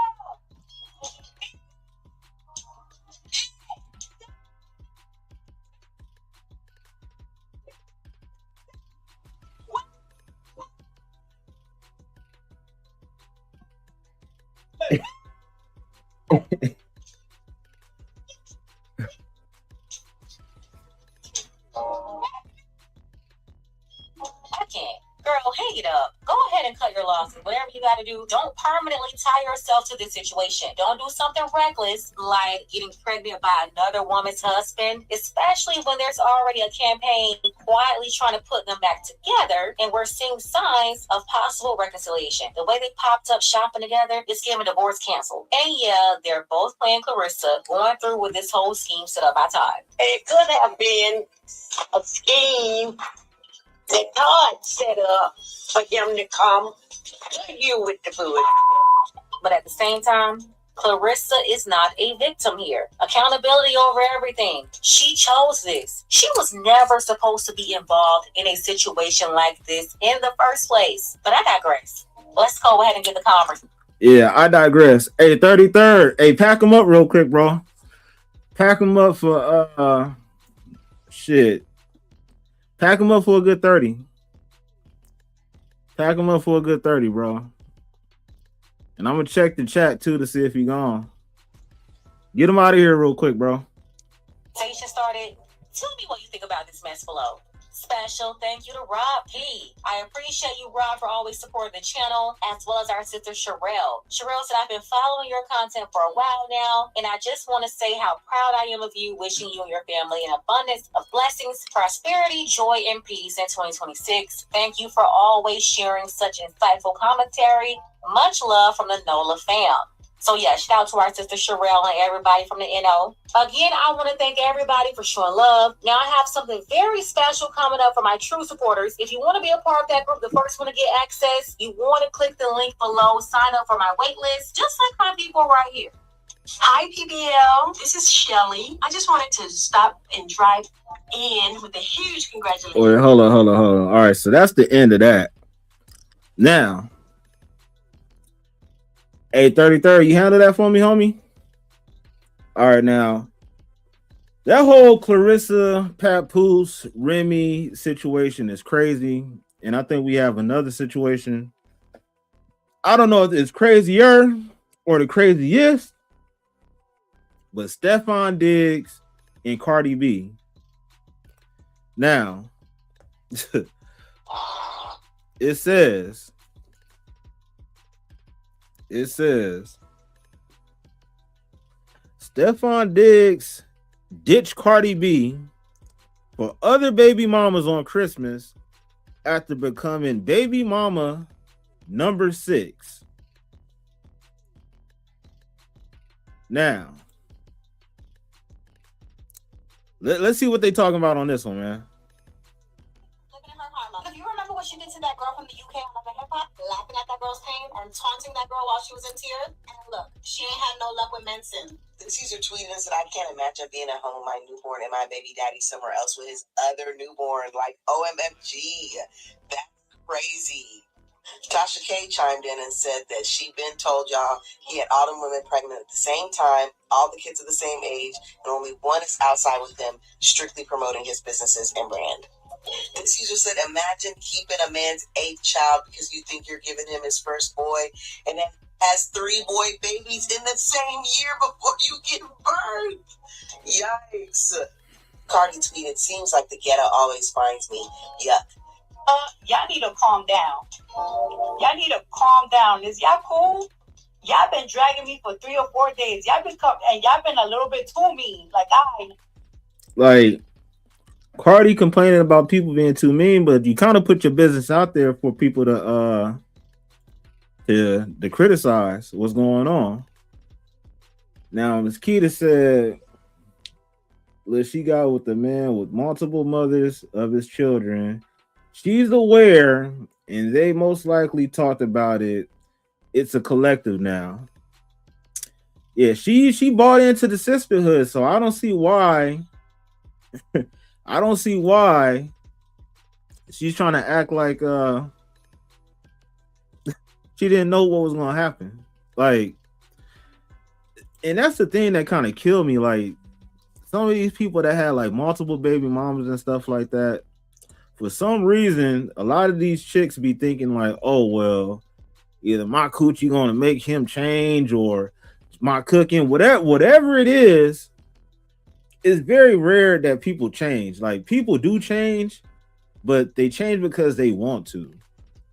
D: I can't. Girl, hang it up. Go ahead and cut your losses. Whatever you got to do, don't permanently tie yourself to this situation. Don't do something reckless like getting pregnant by another woman's husband, especially when there's already a campaign quietly trying to put them back together, and we're seeing signs of possible reconciliation. The way they popped up shopping together is giving divorce canceled. And yeah, they're both playing Claressa, going through with this whole scheme set up by Todd.
B: It could have been a scheme that Todd set up for him to come to you with the food.
D: But at the same time, Claressa is not a victim here. Accountability over everything. She chose this. She was never supposed to be involved in a situation like this in the first place. But I digress. Let's go ahead and get the conversation.
A: Yeah, I digress. Hey, 33rd. Hey, pack them up real quick, bro. Pack them up for shit. Pack them up for a good 30. Pack them up for a good 30, bro. And I'm gonna check the chat too to see if he gone. Get him out of here real quick, bro.
D: Conversation started. Tell me what you think about this mess below. Special thank you to Rob P. I appreciate you, Rob, for always supporting the channel, as well as our sister Sherelle. Sherelle said, I've been following your content for a while now, and I just want to say how proud I am of you, wishing you and your family an abundance of blessings, prosperity, joy, and peace in 2026. Thank you for always sharing such insightful commentary. Much love from the NOLA fam. So yeah, shout out to our sister Sherelle and everybody from the NO. Again, I want to thank everybody for showing love. Now I have something very special coming up for my true supporters. If you want to be a part of that group, the first one to get access, you want to click the link below, sign up for my wait list, just like my people right here.
G: Hi, PBL. This is Shelly. I just wanted to stop and drive in with a huge congratulations.
A: Wait, hold on. All right, so that's the end of that. Now, hey, 33rd, you handle that for me, homie? All right, now, that whole Claressa, Papoose, Remy situation is crazy. And I think we have another situation. I don't know if it's crazier or the craziest, but Stefon Diggs and Cardi B. Now, it says Stefon Diggs ditched Cardi B for other baby mamas on Christmas after becoming baby mama number 6. Now, let's see what they talking about on this one, man.
G: If you remember what she did to that girl from the UK on Love and Hip Hop, laughing at that girl's pain and taunting that girl while she was in tears, and look, she ain't had no luck with men since.
C: The teaser tweeted and said, I can't imagine being at home with my newborn and my baby daddy somewhere else with his other newborn. Like, OMFG. That's crazy. Tasha K chimed in and said that she'd been told y'all he had all them women pregnant at the same time, all the kids are the same age, and only one is outside with him, strictly promoting his businesses and brand. The teacher said, imagine keeping a man's 8th child because you think you're giving him his first boy, and then has 3 boy babies in the same year before you give birth. Yikes. Cardi tweeted, seems like the ghetto always finds me. Yuck.
H: Y'all need to calm down. Y'all need to calm down. Is y'all cool? Y'all been dragging me for 3 or 4 days. Y'all been a little bit too mean.
A: Like Cardi complaining about people being too mean, but you kind of put your business out there for people to criticize what's going on. Now, Ms. Keita said, look, she got with the man with multiple mothers of his children. She's aware, and they most likely talked about it it's a collective now. Yeah, she bought into the sisterhood, so I don't see why. I don't see why she's trying to act like she didn't know what was gonna happen. Like, and that's the thing that kind of killed me. Like, some of these people that had like multiple baby mamas and stuff like that, for some reason, a lot of these chicks be thinking like, oh well, either my coochie gonna make him change or my cooking, whatever it is. It's very rare that people change. Like, people do change, but they change because they want to,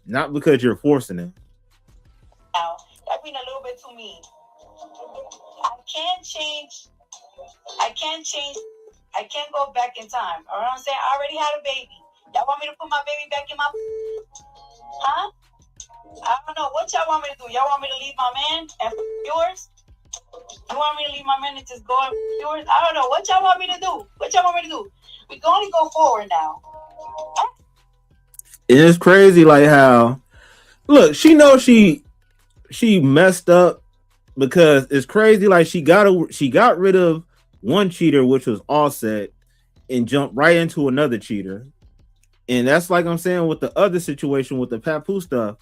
A: not because you're forcing them.
H: Now, that being a little bit too mean. I can't change. I can't go back in time. You know what I'm saying? I already had a baby. Y'all want me to put my baby back in my... Huh? I don't know. What y'all want me to do? Y'all want me to leave my man and yours? You want me to leave my man and just go and yours? I don't know. What y'all want me to do? What y'all want me to do? We can only go forward now.
A: It's crazy, like how, look, she knows she messed up, because it's crazy. Like, she got rid of one cheater, which was Offset, and jumped right into another cheater. And that's like I'm saying with the other situation with the Papoose stuff.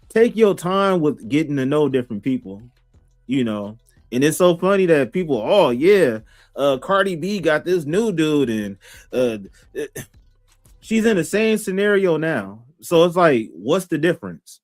A: Take your time with getting to know different people, you know. And it's so funny that people, oh yeah, Cardi B got this new dude, and she's in the same scenario now. So it's like, what's the difference?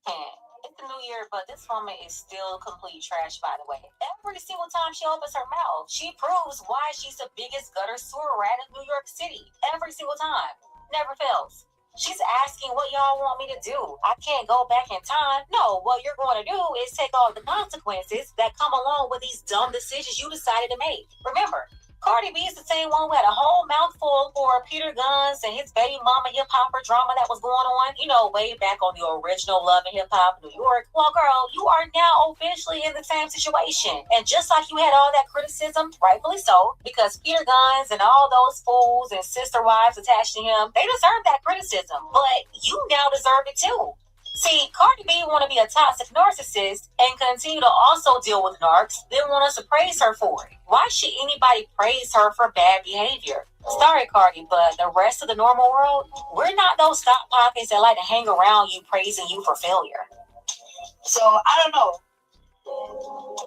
D: It's the new year, but this woman is still complete trash, by the way. Every single time she opens her mouth, she proves why she's the biggest gutter sewer rat in New York City. Every single time. Never fails. She's asking what y'all want me to do. I can't go back in time. No, what you're going to do is take all the consequences that come along with these dumb decisions you decided to make. Remember, Cardi B is the same one who had a whole mouthful for Peter Guns and his baby mama hip-hopper drama that was going on, you know, way back on the original Love and Hip Hop New York. Well, girl, you are now officially in the same situation. And just like you had all that criticism, rightfully so, because Peter Guns and all those fools and sister wives attached to him, they deserve that criticism. But you now deserve it too. See, Cardi B want to be a toxic narcissist and continue to also deal with narcs, then want us to praise her for it. Why should anybody praise her for bad behavior? Sorry, Cardi, but the rest of the normal world, we're not those stock pockets that like to hang around you praising you for failure.
H: So, I don't know.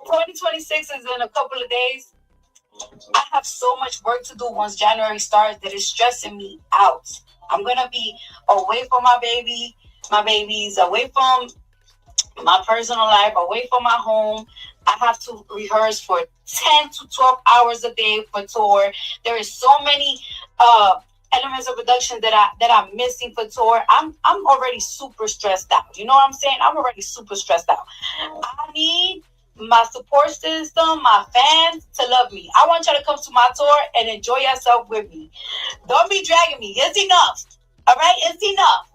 H: 2026 is in a couple of days. I have so much work to do once January starts that is stressing me out. I'm going to be away from my baby. My baby's away from my personal life, away from my home. I have to rehearse for 10 to 12 hours a day for tour. There is so many elements of production that I'm missing for tour. I'm already super stressed out. You know what I'm saying? I'm already super stressed out. I need my support system, my fans to love me. I want y'all to come to my tour and enjoy yourself with me. Don't be dragging me. It's enough. All right? It's enough.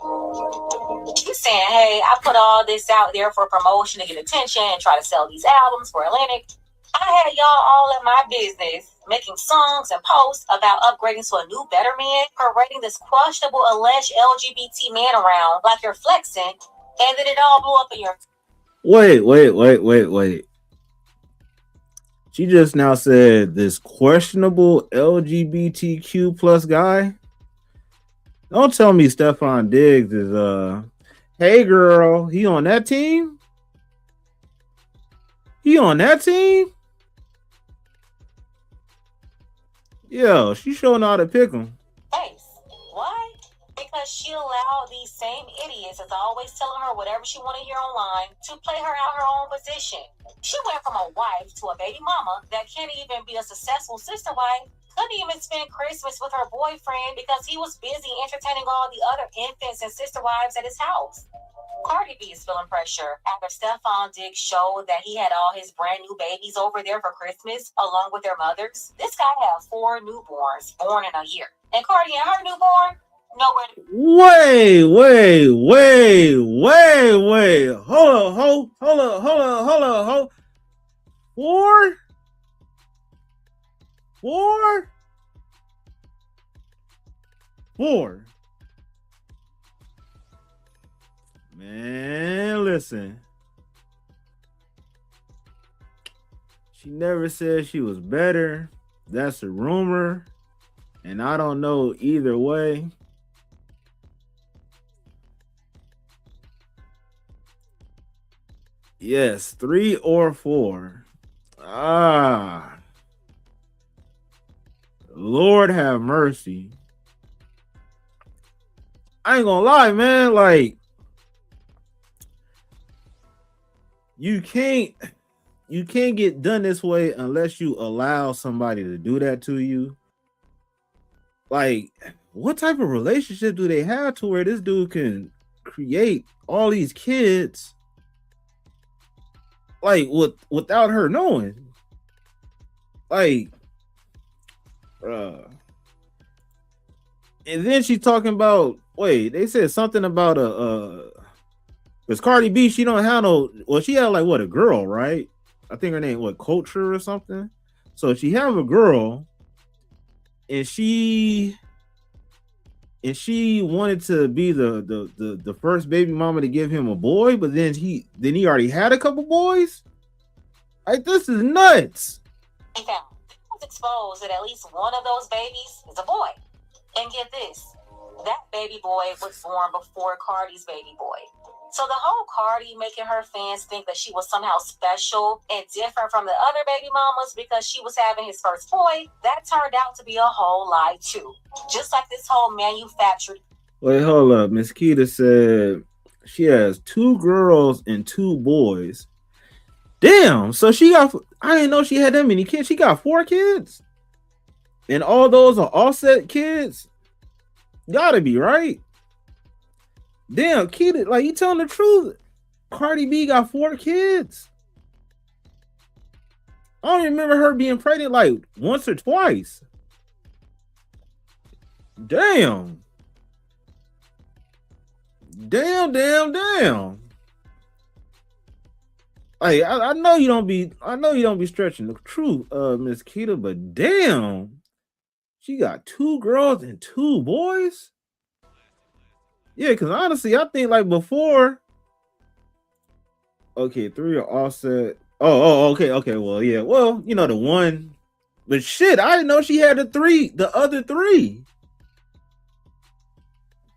D: You saying, hey, I put all this out there for promotion to get attention and try to sell these albums for Atlantic. I had y'all all in my business making songs and posts about upgrading to a new, better man, parading this questionable alleged LGBT man around like you're flexing, and then it all blew up in your...
A: Wait. She just now said this questionable LGBTQ plus guy. Don't tell me Stefon Diggs is hey girl, he on that team? He on that team? Yo, she showing how to pick him.
D: Face. Why? Because she allowed these same idiots that's always telling her whatever she want to hear online to play her out her own position. She went from a wife to a baby mama that can't even be a successful sister wife. Couldn't even spend Christmas with her boyfriend because he was busy entertaining all the other infants and sister wives at his house. Cardi B is feeling pressure after Stefon Diggs showed that he had all his brand new babies over there for Christmas along with their mothers. This guy had 4 newborns born in a year. And Cardi and her newborn, nowhere.
A: Wait. Hold on. 4? Man, listen. She never said she was better. That's a rumor. And I don't know either way. Yes, 3 or 4. Lord have mercy. I ain't gonna lie, man. Like, you can't get done this way unless you allow somebody to do that to you. Like, what type of relationship do they have to where this dude can create all these kids, like, without her knowing? Like, and then she's talking about, wait, they said something about because Cardi B, she don't have no, well, she had like what, a girl, right? I think her name, what, Culture or something. So she have a girl, and she wanted to be the first baby mama to give him a boy, but then he already had a couple boys. Like, this is nuts.
D: It was exposed that at least one of those babies is a boy. And get this, that baby boy was born before Cardi's baby boy. So the whole Cardi making her fans think that she was somehow special and different from the other baby mamas because she was having his first boy, that turned out to be a whole lie too. Just like this whole manufactured.
A: Wait, hold up. Miss Keita said she has 2 girls and 2 boys. Damn, so she got, I didn't know she had that many kids. She got 4 kids? And all those are Offset kids? Gotta be, right? Damn, Keita, like, you telling the truth. Cardi B got 4 kids. I don't remember her being pregnant like once or twice. Damn. Damn. Like, I know you don't be stretching the truth, Miss Keita, but damn, she got 2 girls and 2 boys. Yeah, because honestly, I think like before. Okay, 3 are Offset. Okay. Well, yeah. Well, you know, the one, but shit, I didn't know she had the other 3.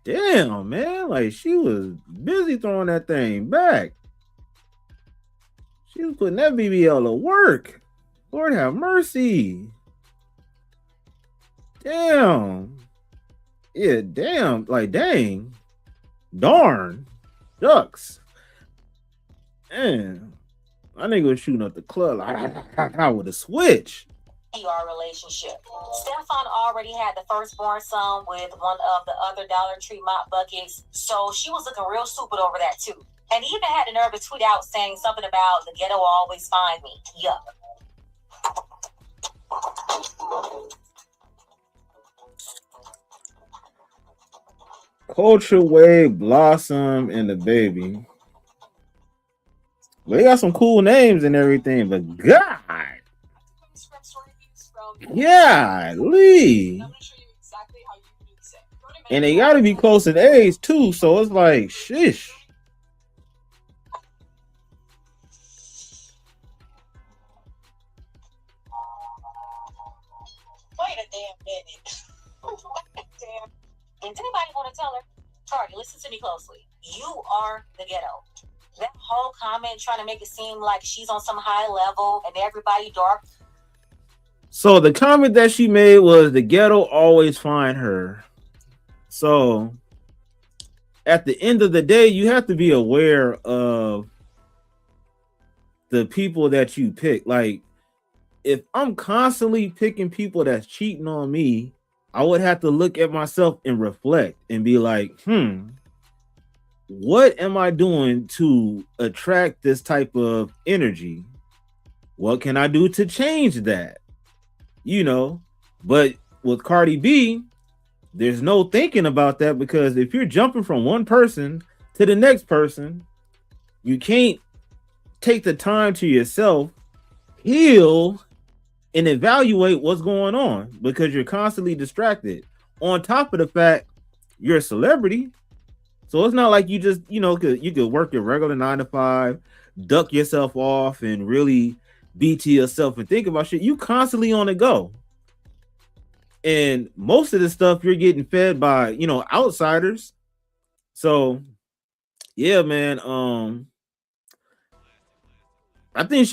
A: Damn, man, like, she was busy throwing that thing back. She was putting that BBL to work. Lord have mercy. Damn. Yeah, damn. Like, dang. Darn. Ducks. Man. My nigga was shooting up the club like, I would have switched.
D: Our relationship. Stefon already had the firstborn son with one of the other Dollar Tree mop buckets, so she was looking real stupid over that too. And he even had the nerve to tweet out saying something about the ghetto will always find me. Yup.
A: Culture Wave, Blossom, and the baby. Well, they got some cool names and everything, but God. Yeah, Lee. And they gotta be close in age too, so it's like shish.
D: Wait a damn minute. Damn. Is anybody want to tell her? Cardi, listen to me closely. You are the ghetto. That whole comment trying to make it seem like she's on some high level and everybody dark.
A: So the comment that she made was the ghetto always find her. So at the end of the day, you have to be aware of the people that you pick. Like, if I'm constantly picking people that's cheating on me, I would have to look at myself and reflect and be like, what am I doing to attract this type of energy? What can I do to change that? You know, but with Cardi B, there's no thinking about that, because if you're jumping from one person to the next person, you can't take the time to yourself, heal, and evaluate what's going on, because you're constantly distracted. On top of the fact you're a celebrity, So it's not like you just, you could work your regular 9 to 5, duck yourself off, and really be to yourself and think about shit. You constantly on the go. And most of the stuff you're getting fed by, outsiders. So yeah, man. I think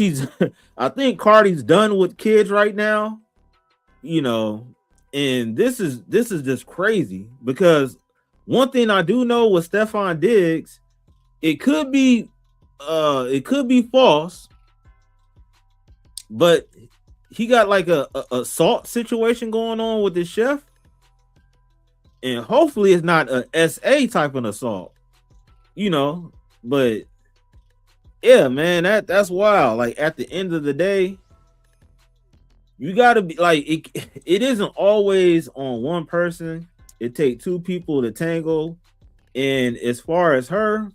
A: I think Cardi's done with kids right now, and this is just crazy because one thing I do know with Stefon Diggs, it could be false, but he got like a assault situation going on with his chef, and hopefully it's not a SA type of assault, but yeah, man, that's wild. Like at the end of the day, you gotta be like it isn't always on one person. It takes two people to tangle. And as far as her,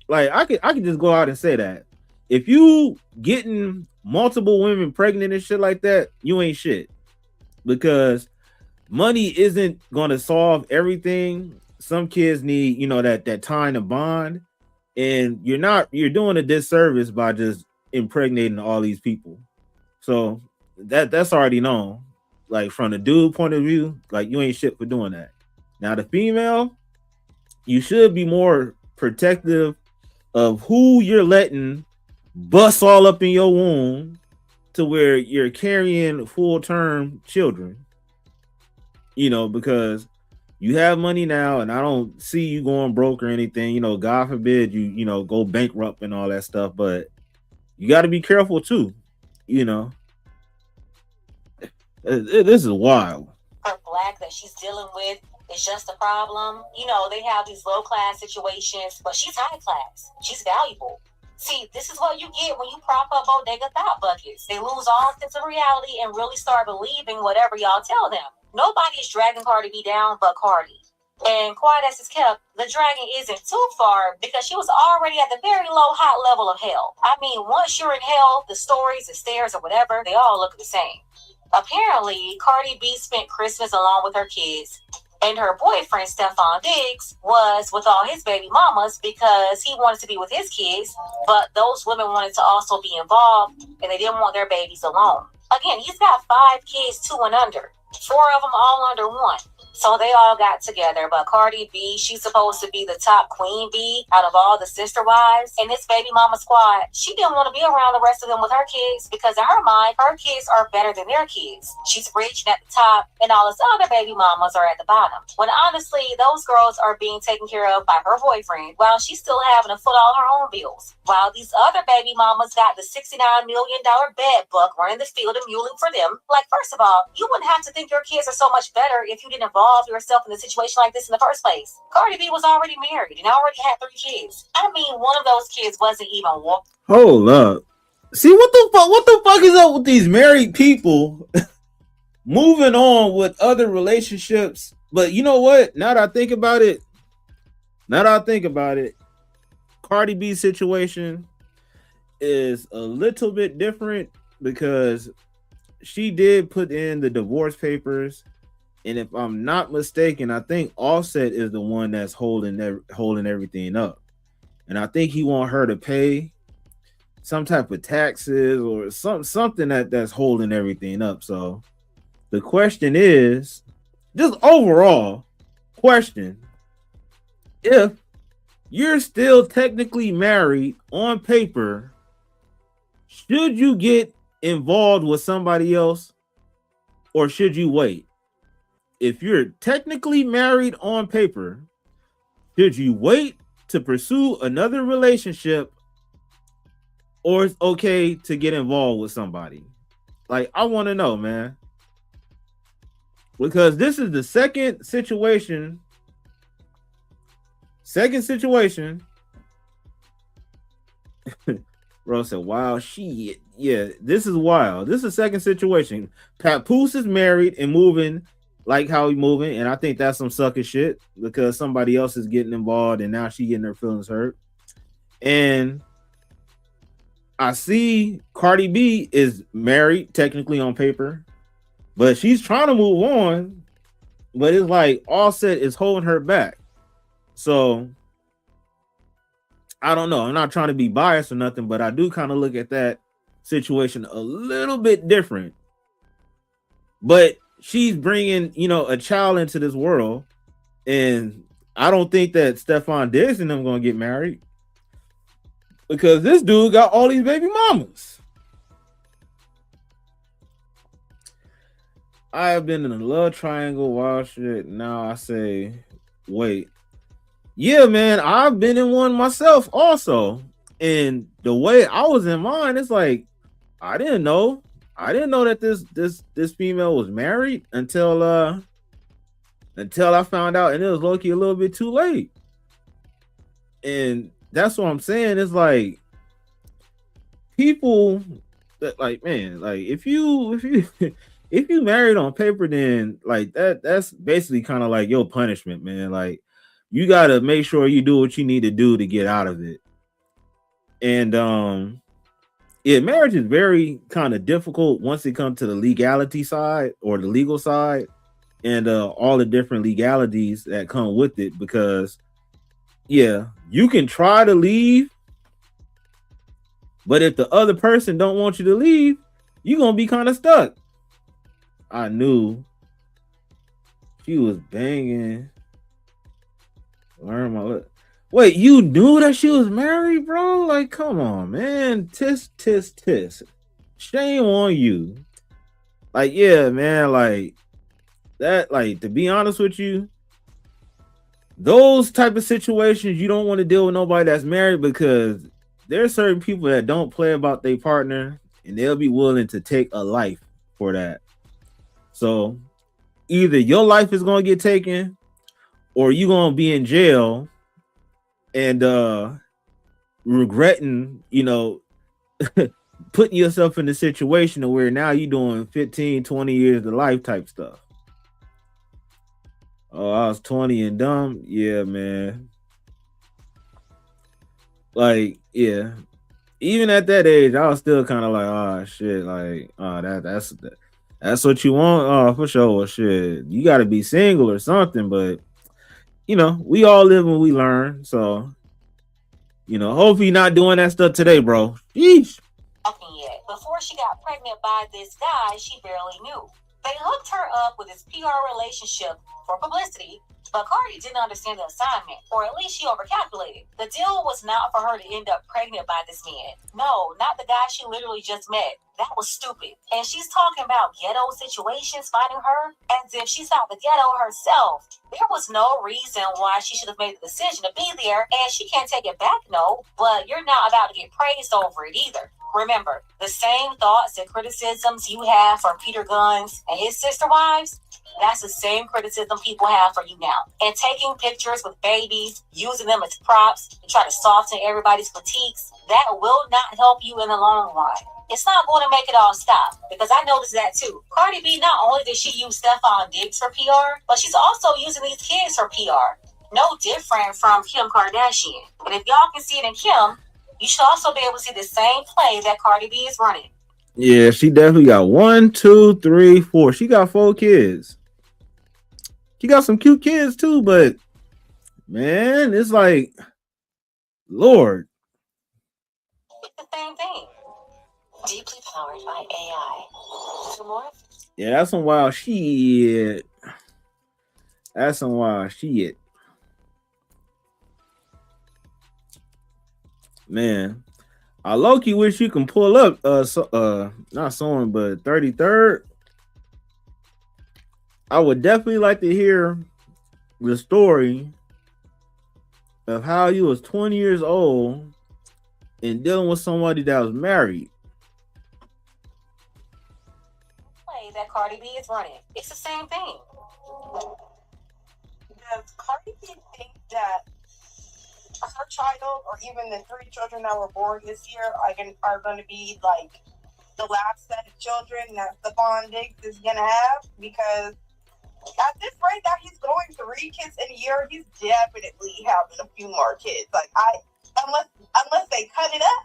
A: like I could just go out and say that if you getting multiple women pregnant and shit like that, you ain't shit, because money isn't gonna solve everything. Some kids need, that time to bond, and you're doing a disservice by just impregnating all these people. So that's already known. Like from the dude point of view, like you ain't shit for doing that. Now the female, you should be more protective of who you're letting bust all up in your womb to where you're carrying full-term children. Because you have money now, and I don't see you going broke or anything. God forbid you go bankrupt and all that stuff, but you got to be careful too. This is wild.
D: Her black that she's dealing with is just a problem. They have these low class situations, but she's high class. She's valuable. See, this is what you get when you prop up bodega thought buckets. They lose all sense of reality and really start believing whatever y'all tell them. Nobody is dragging Cardi B down but Cardi. And quiet as it's kept, the dragging isn't too far because she was already at the very low, hot level of hell. I mean, once you're in hell, the stories, the stairs, or whatever, they all look the same. Apparently, Cardi B spent Christmas along with her kids, and her boyfriend, Stefon Diggs, was with all his baby mamas because he wanted to be with his kids, but those women wanted to also be involved, and they didn't want their babies alone. Again, he's got 5 kids, 2 and under, 4 of them all under 1. So they all got together, but Cardi B, she's supposed to be the top queen bee out of all the sister wives. And this baby mama squad, she didn't want to be around the rest of them with her kids because in her mind, her kids are better than their kids. She's rich and at the top, and all his other baby mamas are at the bottom. When honestly, those girls are being taken care of by her boyfriend while she's still having to foot all her own bills. While these other baby mamas got the $69 million bed buck running the field and muling for them. Like, first of all, you wouldn't have to think your kids are so much better if you didn't involve yourself in a situation like this in the first place. Cardi B was already married and already had 3 kids. I mean, one of those kids wasn't even walking.
A: Hold up. See, what the fuck is up with these married people moving on with other relationships? But you know what? Now that I think about it, Cardi B's situation is a little bit different because she did put in the divorce papers. And if I'm not mistaken, I think Offset is the one that's holding everything up. And I think he want her to pay some type of taxes or something that's holding everything up. So the question is, just overall question, if you're still technically married on paper, should you get involved with somebody else or should you wait? If you're technically married on paper, should you wait to pursue another relationship or it's okay to get involved with somebody? Like, I want to know, man. Because this is the second situation. Bro said, wow, shit. Yeah, this is wild. This is the second situation. Papoose is married and moving like how he moving, and I think that's some sucker shit because somebody else is getting involved and now she getting her feelings hurt. And I see Cardi B is married technically on paper, but she's trying to move on, but it's like Offset is holding her back. So I don't know. I'm not trying to be biased or nothing, but I do kind of look at that situation a little bit different. But she's bringing, a child into this world, and I don't think that Stefon Diggs and them gonna get married because this dude got all these baby mamas. I have been in a love triangle wild shit. Now I say, wait. Yeah, man, I've been in one myself also. And the way I was in mine, it's like I didn't know that this female was married until I found out, and it was low-key a little bit too late. And that's what I'm saying. It's like people that, like, man, like if you if you married on paper, then like that's basically kind of like your punishment, man. Like you gotta make sure you do what you need to do to get out of it. And yeah, marriage is very kind of difficult once it comes to the legality side or the legal side, and all the different legalities that come with it. Because yeah, you can try to leave, but if the other person don't want you to leave, you're gonna be kind of stuck. I knew she was banging. Learn my look. Wait, you knew that she was married, bro? Like, come on, man. Tisk. Shame on you. Like, yeah, man, like that, like, to be honest with you, those type of situations, you don't want to deal with nobody that's married, because there are certain people that don't play about their partner, and they'll be willing to take a life for that. So either your life is gonna get taken, or you're gonna be in jail and regretting, putting yourself in the situation where now you're doing 15, 20 years to life type stuff. Oh, I was 20 and dumb. Yeah, man. Like, yeah. Even at that age, I was still kind of like, oh shit, like, oh that's what you want. Oh, for sure. Well, shit, you got to be single or something. But we all live and we learn. So, hopefully you're not doing that stuff today, bro. Yeesh.
D: Yet. Before she got pregnant by this guy she barely knew. They hooked her up with this PR relationship for publicity, but Cardi didn't understand the assignment, or at least she overcalculated. The deal was not for her to end up pregnant by this man. No, not the guy she literally just met. That was stupid. And she's talking about ghetto situations finding her as if she's out the ghetto herself. There was no reason why she should have made the decision to be there, and she can't take it back, no, but you're not about to get praised over it either. Remember, the same thoughts and criticisms you have for Peter Gunz and his sister wives, that's the same criticism people have for you now. And taking pictures with babies, using them as props to try to soften everybody's critiques, that will not help you in the long run. It's not going to make it all stop, because I noticed that too. Cardi B, not only did she use Stefon Diggs for PR, but she's also using these kids for PR. No different from Kim Kardashian. And if y'all can see it in Kim, you should also be able to see the same play that Cardi B is running.
A: Yeah, she definitely got 1, 2, 3, 4. She got 4 kids. She got some cute kids too, but man, it's like, Lord.
D: It's the same thing.
C: Deeply powered by AI. For more?
A: Yeah, that's some wild shit. That's some wild shit. Man, I low-key wish you can pull up not sewing, but 33rd. I would definitely like to hear the story of how you was 20 years old and dealing with somebody that was married.
D: Play that Cardi B is running. It's the same thing.
B: Does Cardi B think that her child, or even the 3 children that were born this year, are going to be like the last set of children that Stefon Diggs is going to have? Because at this rate that he's going 3 kids in a year, he's definitely having a few more kids. Like, unless they cut it up,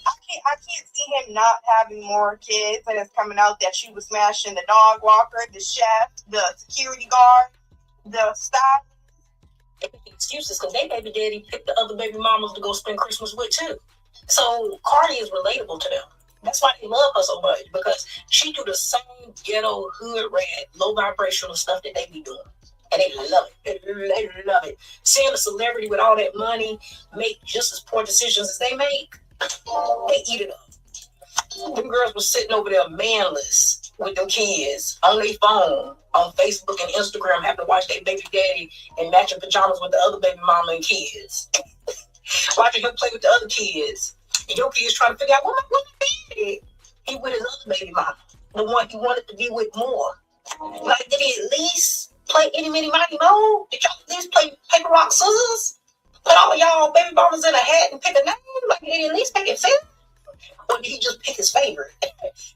B: I can't see him not having more kids. And it's coming out that she was smashing the dog walker, the chef, the security guard, the staff.
H: They making excuses because they baby daddy picked the other baby mamas to go spend Christmas with too. So Cardi is relatable to them. That's why they love her so much, because she do the same ghetto, hood rat, low vibrational stuff that they be doing. And they love it. They love it. Seeing a celebrity with all that money make just as poor decisions as they make, they eat it up. Them girls were sitting over there manless with them kids on their phone, on Facebook and Instagram, having to watch their baby daddy in matching pajamas with the other baby mama and kids. Watching him play with the other kids. And your kids trying to figure out what my daddy. He with his other baby mama, the one he wanted to be with more. Like, did he at least play Itty Bitty Mighty Mo? Did y'all at least play paper, rock, scissors? Put all y'all baby mamas in a hat and pick a name? Like, did he at least make it fair? Or did he just pick his favorite?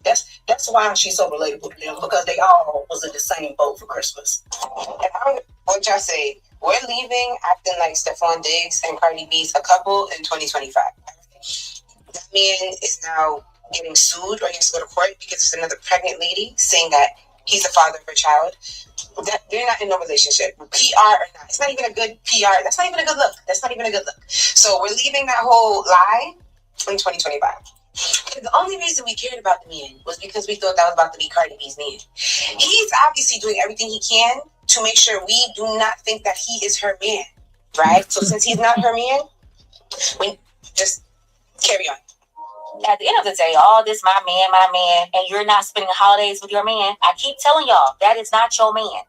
H: That's why she's so relatable to them, because they all was in the same boat for Christmas.
C: And what y'all say? We're leaving acting like Stefon Diggs and Cardi B's a couple in 2025. That man is now getting sued, or he has to go to court because there's another pregnant lady saying that he's the father of her child. That they're not in no relationship, PR or not. It's not even a good PR. That's not even a good look. That's not even a good look. So we're leaving that whole lie in 2025. The only reason we cared about the man was because we thought that was about to be Cardi B's man. He's obviously doing everything he can to make sure we do not think that he is her man, right? So since he's not her man, we just carry on.
D: At the end of the day, all this my man, and you're not spending holidays with your man. I keep telling y'all, that is not your man,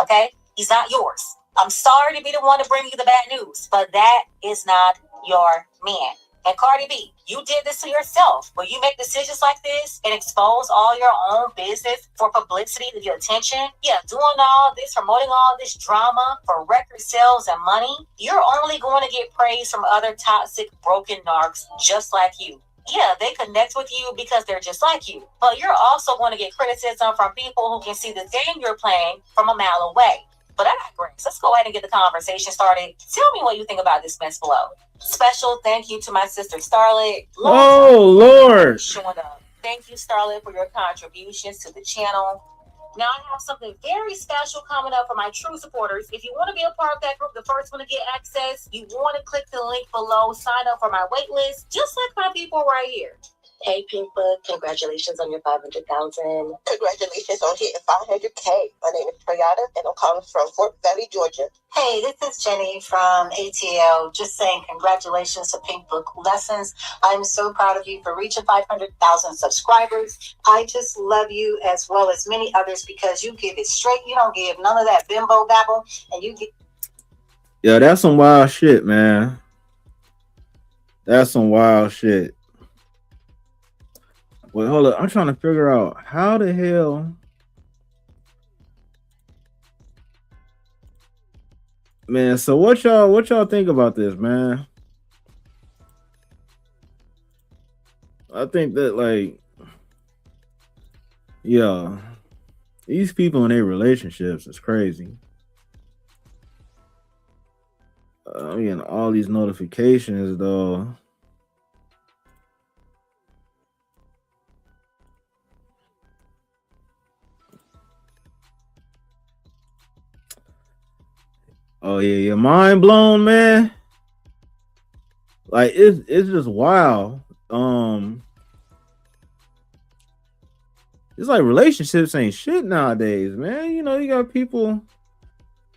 D: okay? He's not yours. I'm sorry to be the one to bring you the bad news, but that is not your man. And Cardi B, you did this to yourself. When you make decisions like this and expose all your own business for publicity to get attention, doing all this, promoting all this drama for record sales and money, you're only going to get praise from other toxic, broken narcs just like you. Yeah, they connect with you because they're just like you. But you're also going to get criticism from people who can see the game you're playing from a mile away. But I digress. Let's go ahead and get the conversation started. Tell me what you think about this mess below. Special thank you to my sister Starlet.
A: Oh, Lord.
D: Showing up. Thank you, Starlet, for your contributions to the channel. Now I have something very special coming up for my true supporters. If you want to be a part of that group, the first one to get access, you want to click the link below, sign up for my wait list, just like my people right here.
I: Hey, Pinkfoot, congratulations on your 500,000.
C: Congratulations on hitting 500K. My name is Toyota, and I'm calling from Fort Valley, Georgia.
I: Hey, this is Jenny from ATL. Just saying congratulations to Pink Book Lessons. I'm so proud of you for reaching 500,000 subscribers. I just love you as well as many others because you give it straight. You don't give none of that bimbo babble, and you get.
A: Yeah, that's some wild shit, man. That's some wild shit. Wait, hold up. I'm trying to figure out how the hell. Man, so what y'all think about this, man? I think that, like, yeah, these people in their relationships is crazy. I'm getting all these notifications though. Oh yeah, you're mind blown, man. Like it's just wild. It's like relationships ain't shit nowadays, man. You know, you got people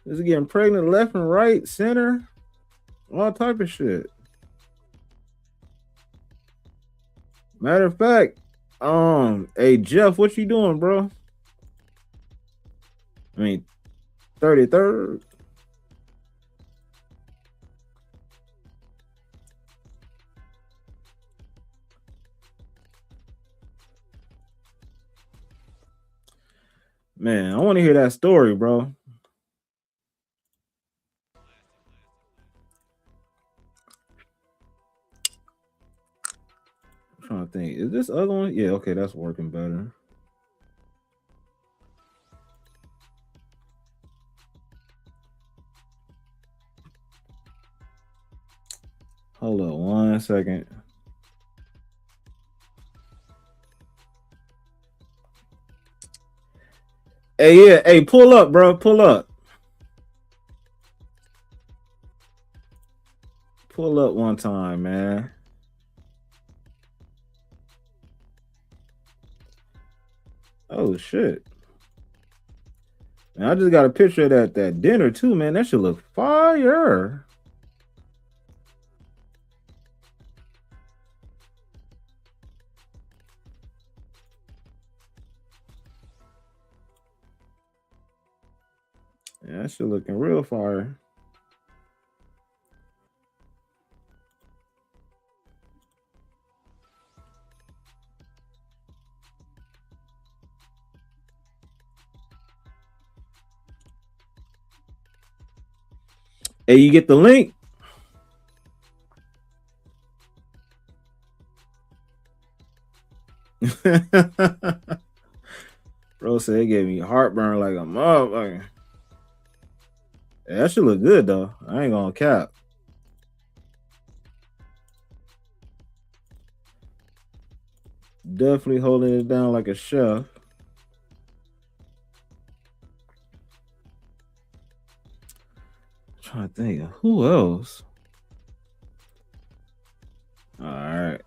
A: just getting pregnant left and right, center, all type of shit. Matter of fact, hey Jeff, what you doing, bro? I mean, 33rd. Man, I want to hear that story, bro. I'm trying to think. Is this other one? Yeah, okay, that's working better. Hold on 1 second. Hey, yeah, hey, pull up, bro. Pull up. pull up one time, man. Oh shit. Man, I just got a picture of that dinner too, man. That should look fire. Yeah, that shit looking real fire. Hey, you get the link? Bro said it gave me heartburn like a motherfucker. Yeah, that should look good though. I ain't gonna cap. Definitely holding it down like a chef. I'm trying to think of who else. All right.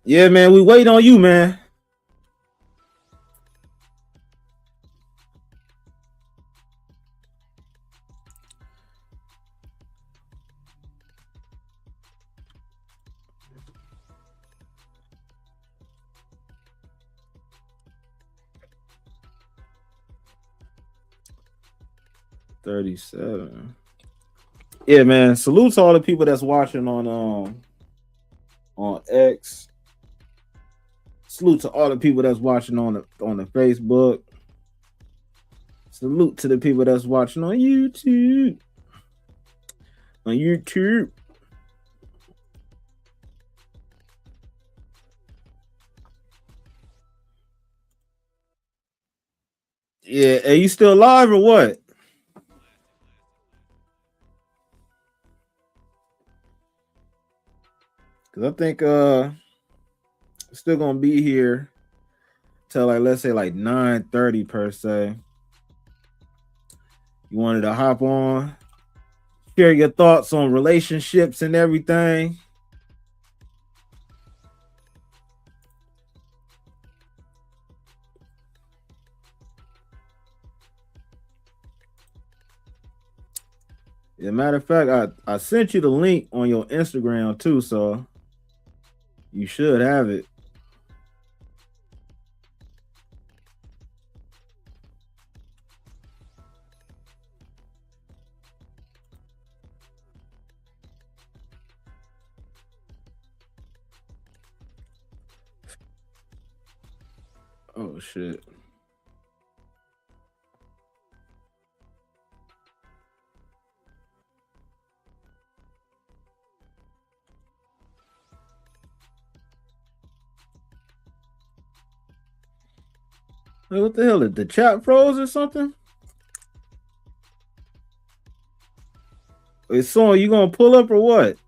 A: Yeah, man, we wait on you, man. $37. Yeah, man. Salute to all the people that's watching on X. Salute to all the people that's watching on the Facebook. Salute to the people that's watching on YouTube. On YouTube. Yeah, are you still live or what? Cause I think still gonna be here till like let's say like 9:30 per se. You wanted to hop on, share your thoughts on relationships and everything. As a matter of fact, I sent you the link on your Instagram too, so you should have it. Oh shit. Hey, what the hell? Did the chat froze or something? It's on. You gonna pull up or what?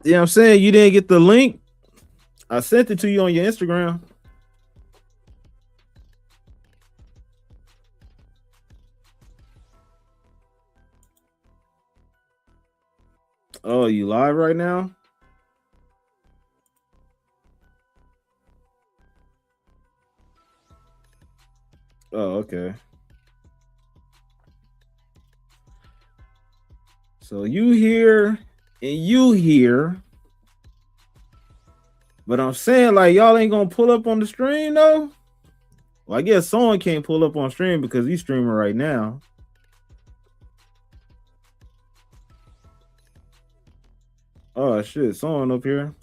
A: Yeah, I'm saying you didn't get the link. I sent it to you on your Instagram. Oh, you live right now? Oh, okay. So you here and you here. But I'm saying like y'all ain't gonna pull up on the stream though. Well, I guess someone can't pull up on stream because he's streaming right now. Oh shit, someone up here.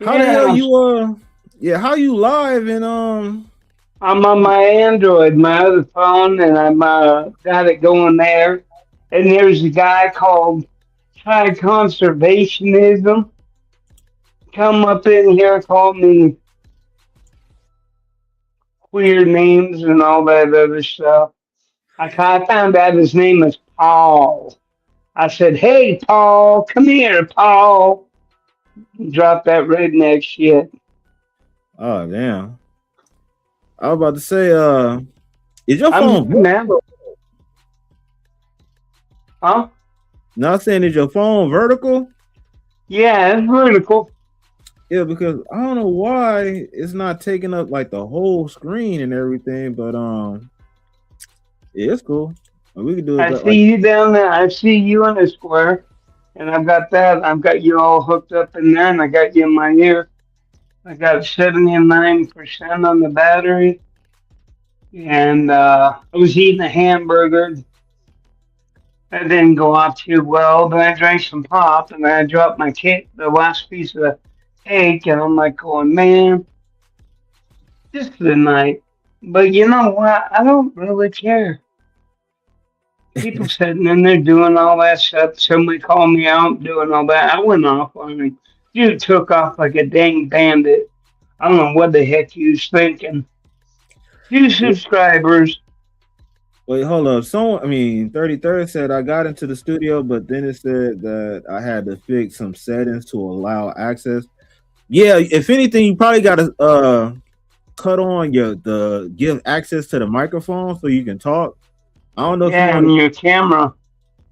A: How the hell you how you live and
J: I'm on my Android, my other phone, and I'm got it going there. And there's a guy called Try Conservationism. come up in here, call me weird names and all that other stuff. I found out his name is Paul. I said, "Hey, Paul, come here, Paul." Drop that redneck shit.
A: Oh damn. I was about to say, is your
J: I'm
A: phone
J: here now.
A: vertical?
J: Huh?
A: Not saying is your phone vertical?
J: Yeah, it's vertical.
A: Yeah, because I don't know why it's not taking up like the whole screen and everything, but yeah, it's cool. We can do it
J: I
A: but like
J: see you down there. I see you in the square. And I've got that. I've got you all hooked up in there, and I got you in my ear. I got 79% on the battery. And I was eating a hamburger. That didn't go off too well, but I drank some pop, and I dropped my cake, the last piece of the cake, and I'm like going, man, this is the night. But you know what? I don't really care. People sitting in there doing all that stuff. Somebody called me out doing all that. I went off on him. Dude took off like a dang bandit. I don't know what the heck he was thinking. 2 subscribers.
A: wait, hold up. Someone, I mean, 33rd said I got into the studio, but then it said that I had to fix some settings to allow access. Yeah, if anything, you probably got to cut on the give access to the microphone so you can talk. I don't know if you
J: Yeah,
A: want
J: and
A: to.
J: your camera.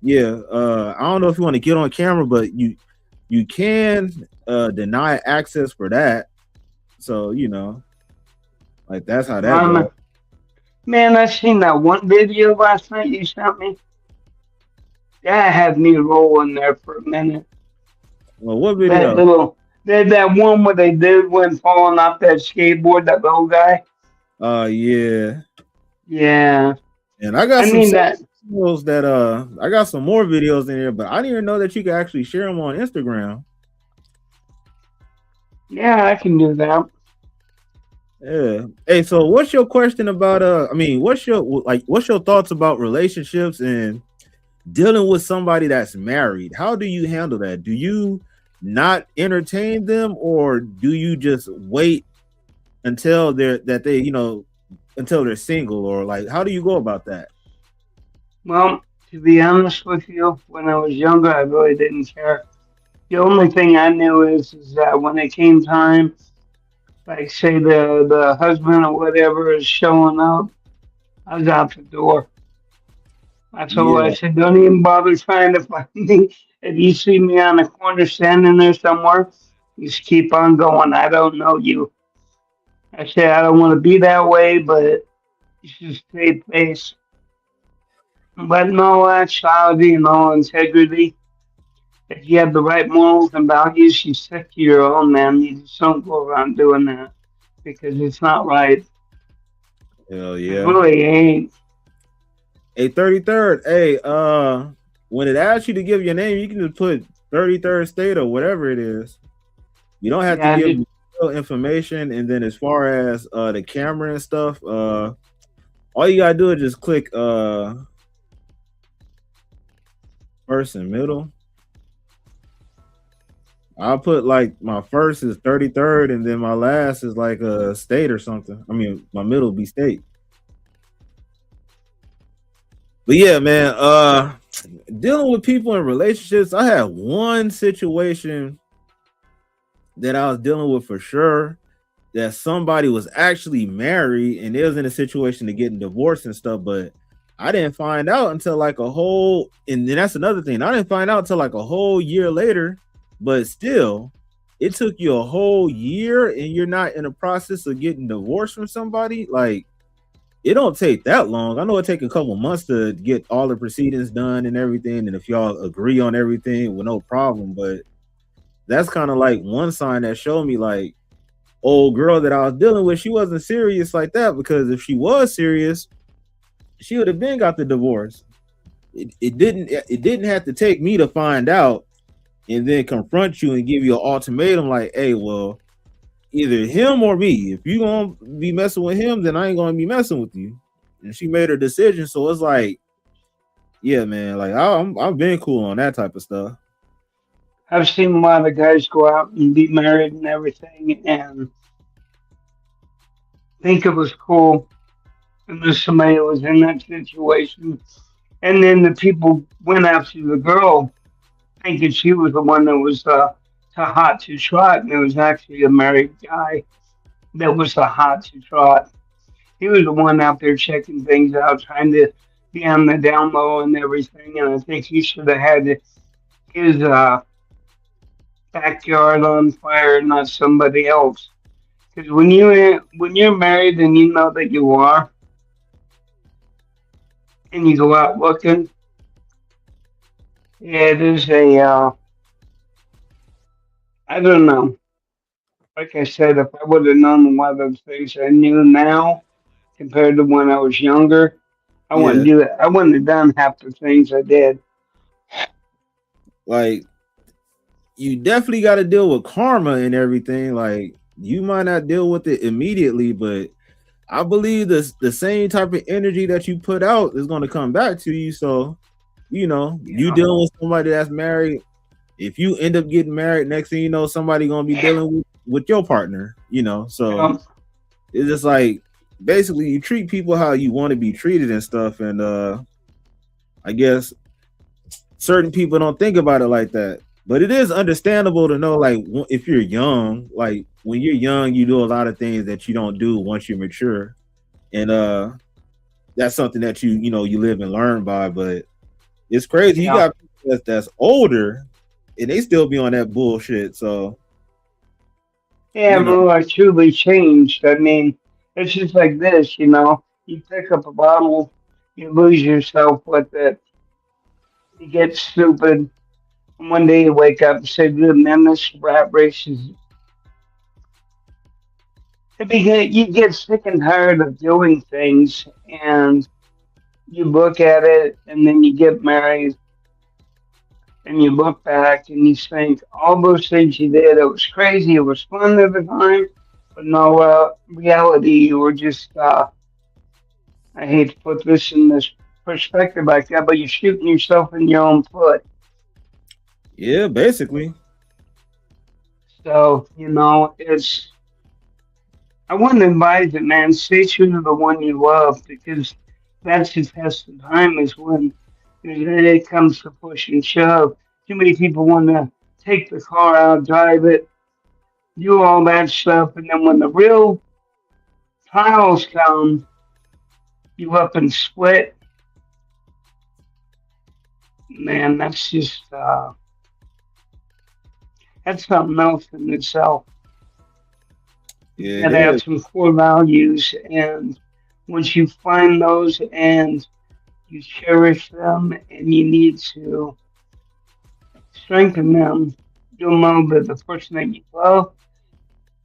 A: Yeah, I don't know if you want to get on camera, but you can deny access for that. So like that's how that goes.
J: Man, I seen that one video last night you sent me. That had me rolling there for a minute.
A: Well, what
J: That
A: video?
J: little, that one where they did when falling off that skateboard, that little guy.
A: Yeah.
J: Yeah,
A: And I got
J: I
A: some
J: mean that.
A: videos that I got some more videos in here, but I didn't even know that you could actually share them on Instagram.
J: Yeah, I can do that.
A: Yeah. Hey, so what's your question about I mean, what's your thoughts about relationships and dealing with somebody that's married? How do you handle that? Do you not entertain them, or do you just wait until until they're single, or like how do you go about that?
J: Well, to be honest with you, when I was younger, I really didn't care. The only thing I knew is that when it came time, like say the husband or whatever is showing up, I was out the door. I told her, I
A: Yeah,
J: said, don't even bother trying to find me. If you see me on the corner standing there somewhere, just keep on going. I don't know you. I said, I don't want to be that way, but you should stay pace. But in all actuality and all integrity, if you have the right morals and values, you stick to your own, man. You just don't go around doing that because it's not right.
A: hell
J: It
A: yeah.
J: really ain't.
A: Hey, 33rd. Hey, when it asks you to give your name, you can just put 33rd state or whatever it is. You don't have to
J: Yeah,
A: give
J: just
A: real information. And then as far as the camera and stuff, all you gotta do is just click first and middle. I'll put like my first is 33rd, and then my last is like a state or something. I mean, my middle be state. But yeah, man, dealing with people in relationships, I had one situation that I was dealing with for sure, that somebody was actually married and they was in a situation to getting divorced and stuff, but I didn't find out until like and then that's another thing. I didn't find out until like a whole year later, but still, it took you a whole year and you're not in the process of getting divorced from somebody. Like, it don't take that long. I know it take a couple months to get all the proceedings done and everything, and if y'all agree on everything with no problem, but that's kind of like one sign that showed me like old girl that I was dealing with, she wasn't serious like that, because if she was serious, she would have been got the divorce. It didn't have to take me to find out and then confront you and give you an ultimatum like, hey, well, either him or me. If you gonna be messing with him, then I ain't gonna be messing with you. And she made her decision. So it's like, yeah, man, like I've been cool on that type of stuff.
J: I've seen a lot of guys go out and be married and everything and think it was cool. And there's somebody that was in that situation. And then the people went after the girl thinking she was the one that was the hot to trot. And it was actually a married guy that was the hot to trot. He was the one out there checking things out, trying to be on the down low and everything. And I think he should have had his backyard on fire, not somebody else. Because when you're married and you know that you are, and you go out looking, yeah, it is a I don't know. Like I said, if I would have known a lot of the things I knew now compared to when I was younger, I wouldn't
A: Yeah,
J: do it. I wouldn't have done half the things I did.
A: like you definitely got to deal with karma and everything. Like you might not deal with it immediately, but I believe the same type of energy that you put out is going to come back to you. So, you
J: Yeah.
A: dealing with somebody that's married. If you end up getting married, next thing you know, somebody going to be dealing with your partner. So
J: Yeah.
A: it's just like basically you treat people how you want to be treated and stuff. And I guess certain people don't think about it like that. But it is understandable to know, like, if you're young, like when you're young, you do a lot of things that you don't do once you're mature, and that's something that you live and learn by. But it's crazy. You
J: Yeah.
A: got people that's older, and they still be on that bullshit. So
J: Yeah,
A: you know,
J: well, I truly changed. I mean, it's just like this, you know. You pick up a bottle, you lose yourself with it, you get stupid, and one day you wake up and say, "Good man, this rat race is." You get sick and tired of doing things, and you look at it, and then you get married, and you look back, and you think all those things you did, it was crazy, it was fun at the time, but no, reality, you were just I hate to put this in this perspective like that, but you're shooting yourself in your own foot.
A: yeah, basically,
J: So, I wouldn't advise it, man. Stay true to the one you love because that's the test of time is when it comes to push and shove. Too many people want to take the car out, drive it, do all that stuff, and then when the real trials come, you up and split. Man, that's something else in itself.
A: yeah,
J: You
A: it
J: gotta have
A: is.
J: some core values, and once you find those and you cherish them, and you need to strengthen them, you'll know that the person that you love,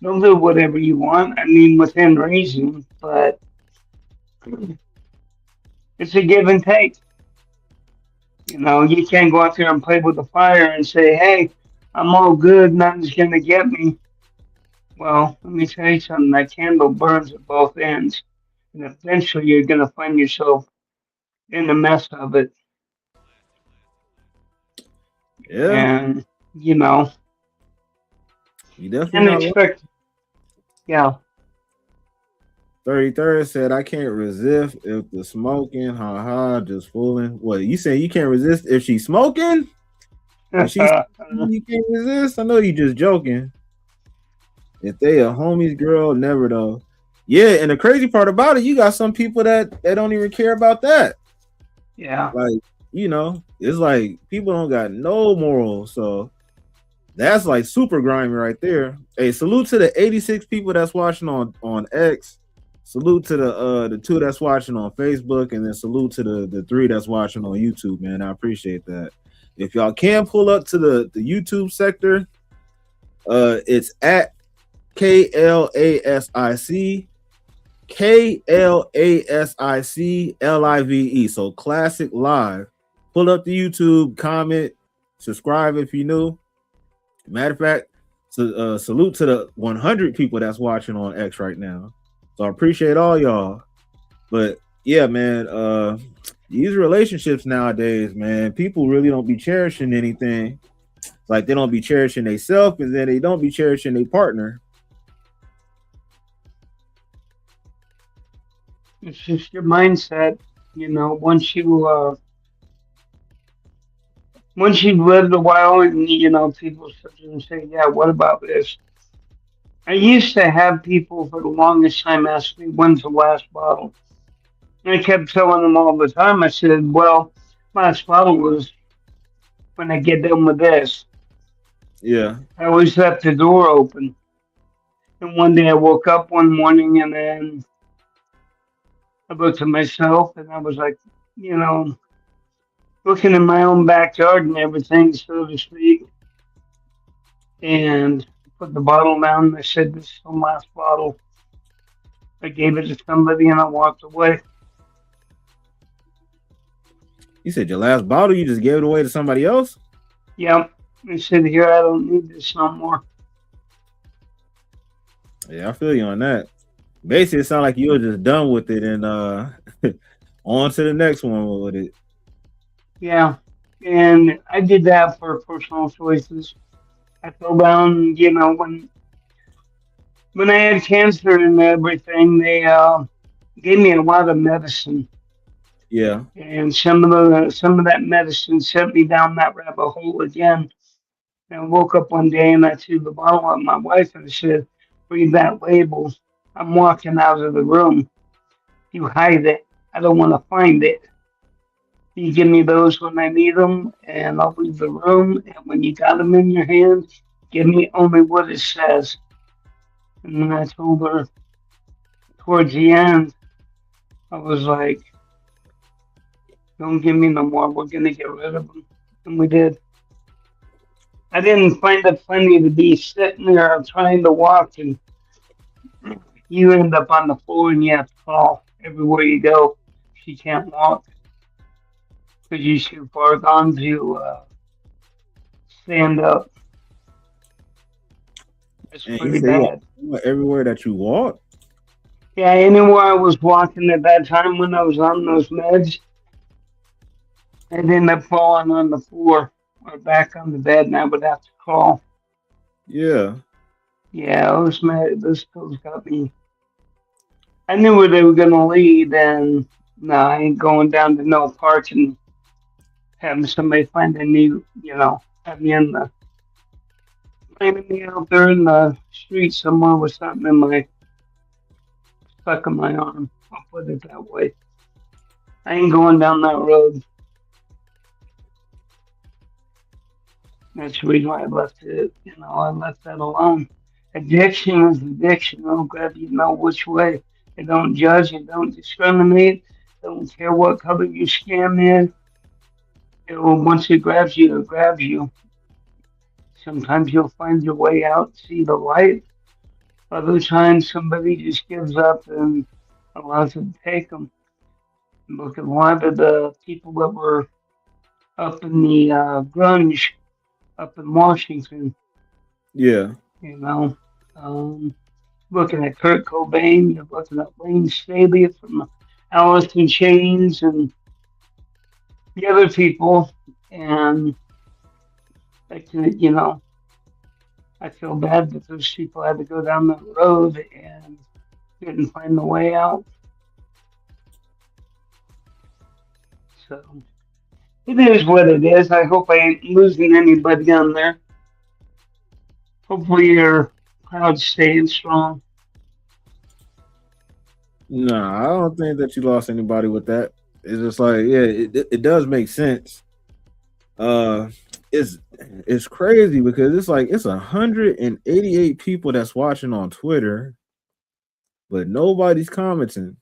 J: they'll do whatever you want. I mean, within reason, but it's a give and take. You can't go out there and play with the fire and say, "Hey, I'm all good, nothing's gonna get me." Well, let me tell you something. That candle burns at both ends, and eventually you're gonna find yourself in the mess of it.
A: Yeah,
J: And you know,
A: you definitely
J: can't
A: not wrong.
J: expect. Yeah.
A: 33rd said, I can't resist if the smoking, haha, just fooling. What, you saying you can't resist if she's smoking? If she's you can't resist? I know you just joking. If they a homies girl, never though. Yeah, and the crazy part about it, you got some people that don't even care about that.
J: Yeah.
A: Like, it's like people don't got no morals. So that's like super grimy right there. Hey, salute to the 86 people that's watching on X. Salute to the two that's watching on Facebook, and then salute to the three that's watching on YouTube, man. I appreciate that. If y'all can pull up to the YouTube sector, it's at KLASIC KLASIC LIVE. So Classic Live. Pull up the YouTube, comment, subscribe if you new. Matter of fact, salute to the 100 people that's watching on X right now. So I appreciate all y'all. But yeah, man, these relationships nowadays, man, people really don't be cherishing anything. It's like they don't be cherishing themselves, and then they don't be cherishing their partner.
J: It's just your mindset, you know. Once you've lived a while, and you know, people sit there and say, "Yeah, what about this?" I used to have people for the longest time ask me, "When's the last bottle?" And I kept telling them all the time. I said, "Well, last bottle was when I get done with this."
A: Yeah.
J: I always left the door open. And one day I woke up one morning and then I looked at myself and I was like, you know, looking in my own backyard and everything, so to speak. And put the bottle down and I said, "This is the last bottle." I gave it to somebody and I walked away.
A: You said your last bottle, you just gave it away to somebody else?
J: Yep. I said, "Here, I don't need this no more."
A: Yeah, I feel you on that. Basically, it sounds like you were just done with it and on to the next one with it.
J: Yeah. And I did that for personal choices. I fell down, you know, when I had cancer and everything, they gave me a lot of medicine,
A: Yeah.
J: and some of that medicine sent me down that rabbit hole again. And I woke up one day and I threw the bottle at my wife and I said, "Read that label. I'm walking out of the room. You hide it. I don't want to find it. You give me those when I need them, and I'll leave the room. And when you got them in your hand, give me only what it says." And then I told her towards the end, I was like, "Don't give me no more. We're going to get rid of them." And we did. I didn't find it funny to be sitting there trying to walk and you end up on the floor and you have to fall everywhere you go. You can't walk because you're too far gone to stand up. It's
A: And you
J: pretty
A: say
J: bad.
A: everywhere that you walk?
J: Yeah, anywhere I was walking at that time when I was on those meds, I'd end up falling on the floor or back on the bed and I would have to crawl.
A: Yeah.
J: Yeah, those pills got me. I knew where they were gonna lead, and no, I ain't going down to no park and having somebody find a new, you know, have me in the finding me out there in the street somewhere with something in my stuck in my arm. I'll put it that way. I ain't going down that road. That's the reason why I left it. You know, I left that alone. Addiction is addiction. It'll grab you know which way. It don't judge. It don't discriminate. It don't care what color your skin is. It will, once it grabs you, it grabs you. Sometimes you'll find your way out, see the light. Other times somebody just gives up and allows it to take them. Look at a lot of the people that were up in the grunge up in Washington,
A: Yeah.
J: you know. Um, Looking at Kurt Cobain, you're looking at Wayne Staley from Alice in Chains and the other people. And, you know, I feel bad that those people had to go down that road and didn't find the way out. So it is what it is. I hope I ain't losing anybody on there. Hopefully your crowd's staying strong.
A: No, I don't think that you lost anybody with that. It's just like, yeah, it does make sense. Uh, it's crazy because it's like it's 188 people that's watching on Twitter, but nobody's commenting.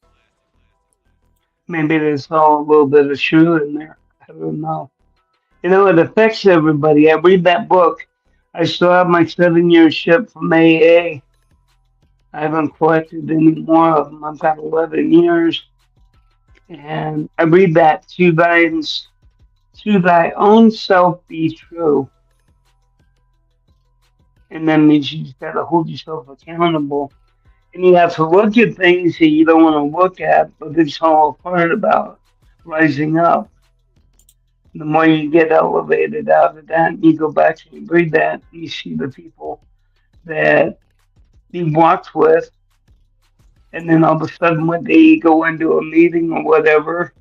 J: Maybe there's all a little bit of truth in there. I don't know. You know, it affects everybody. I read that book. I still have my 7 year ship from AA. I haven't collected any more of them. I've got 11 years. And I read that to thy own self be true. And that means you just got to hold yourself accountable. And you have to look at things that you don't want to look at, but it's all a part about rising up. The more you get elevated out of that, and you go back and you breathe that, and you see the people that you walked with, and then all of a sudden one day you go into a meeting or whatever.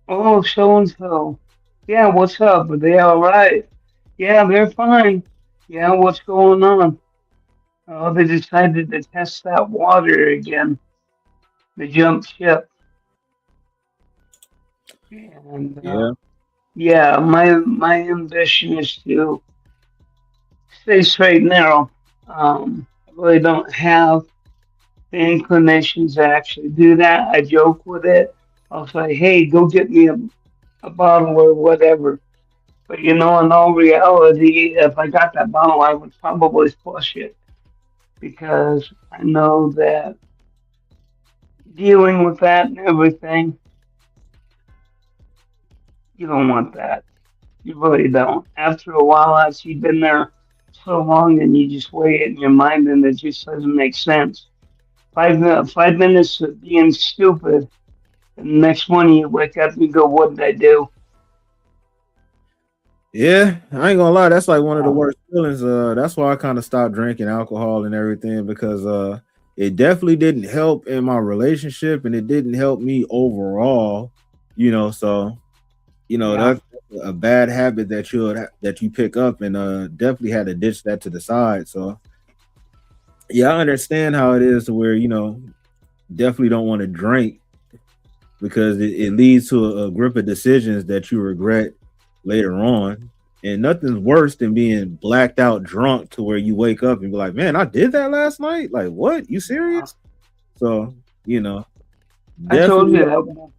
J: Oh, so and so. Yeah, what's up? Are they all right? Yeah, they're fine. Yeah, what's going on? Oh, they decided to test that water again. They jumped ship. And
A: Yeah.
J: yeah, my ambition is to stay straight and narrow. I really don't have the inclinations to actually do that. I joke with it. I'll say, hey, go get me a bottle or whatever. But in all reality, if I got that bottle, I would probably flush it because I know that dealing with that and everything, you don't want that. You really don't. After a while, after you've been there so long, and you just weigh it in your mind, and it just doesn't make sense. 5 minutes of being stupid, and the next morning you wake up and you go, "What did I do?"
A: Yeah, I ain't gonna lie, that's like one of the worst feelings. That's why I kind of stopped drinking alcohol and everything because it definitely didn't help in my relationship and it didn't help me overall, so
J: Yeah,
A: that's a bad habit that you pick up and definitely had to ditch that to the side. So yeah, I understand how it is to where, definitely don't want to drink because it leads to a grip of decisions that you regret later on. And nothing's worse than being blacked out drunk to where you wake up and be like, man, I did that last night. Like, what? You
J: yeah.
A: serious? So, you know,
J: I told
A: definitely,
J: you that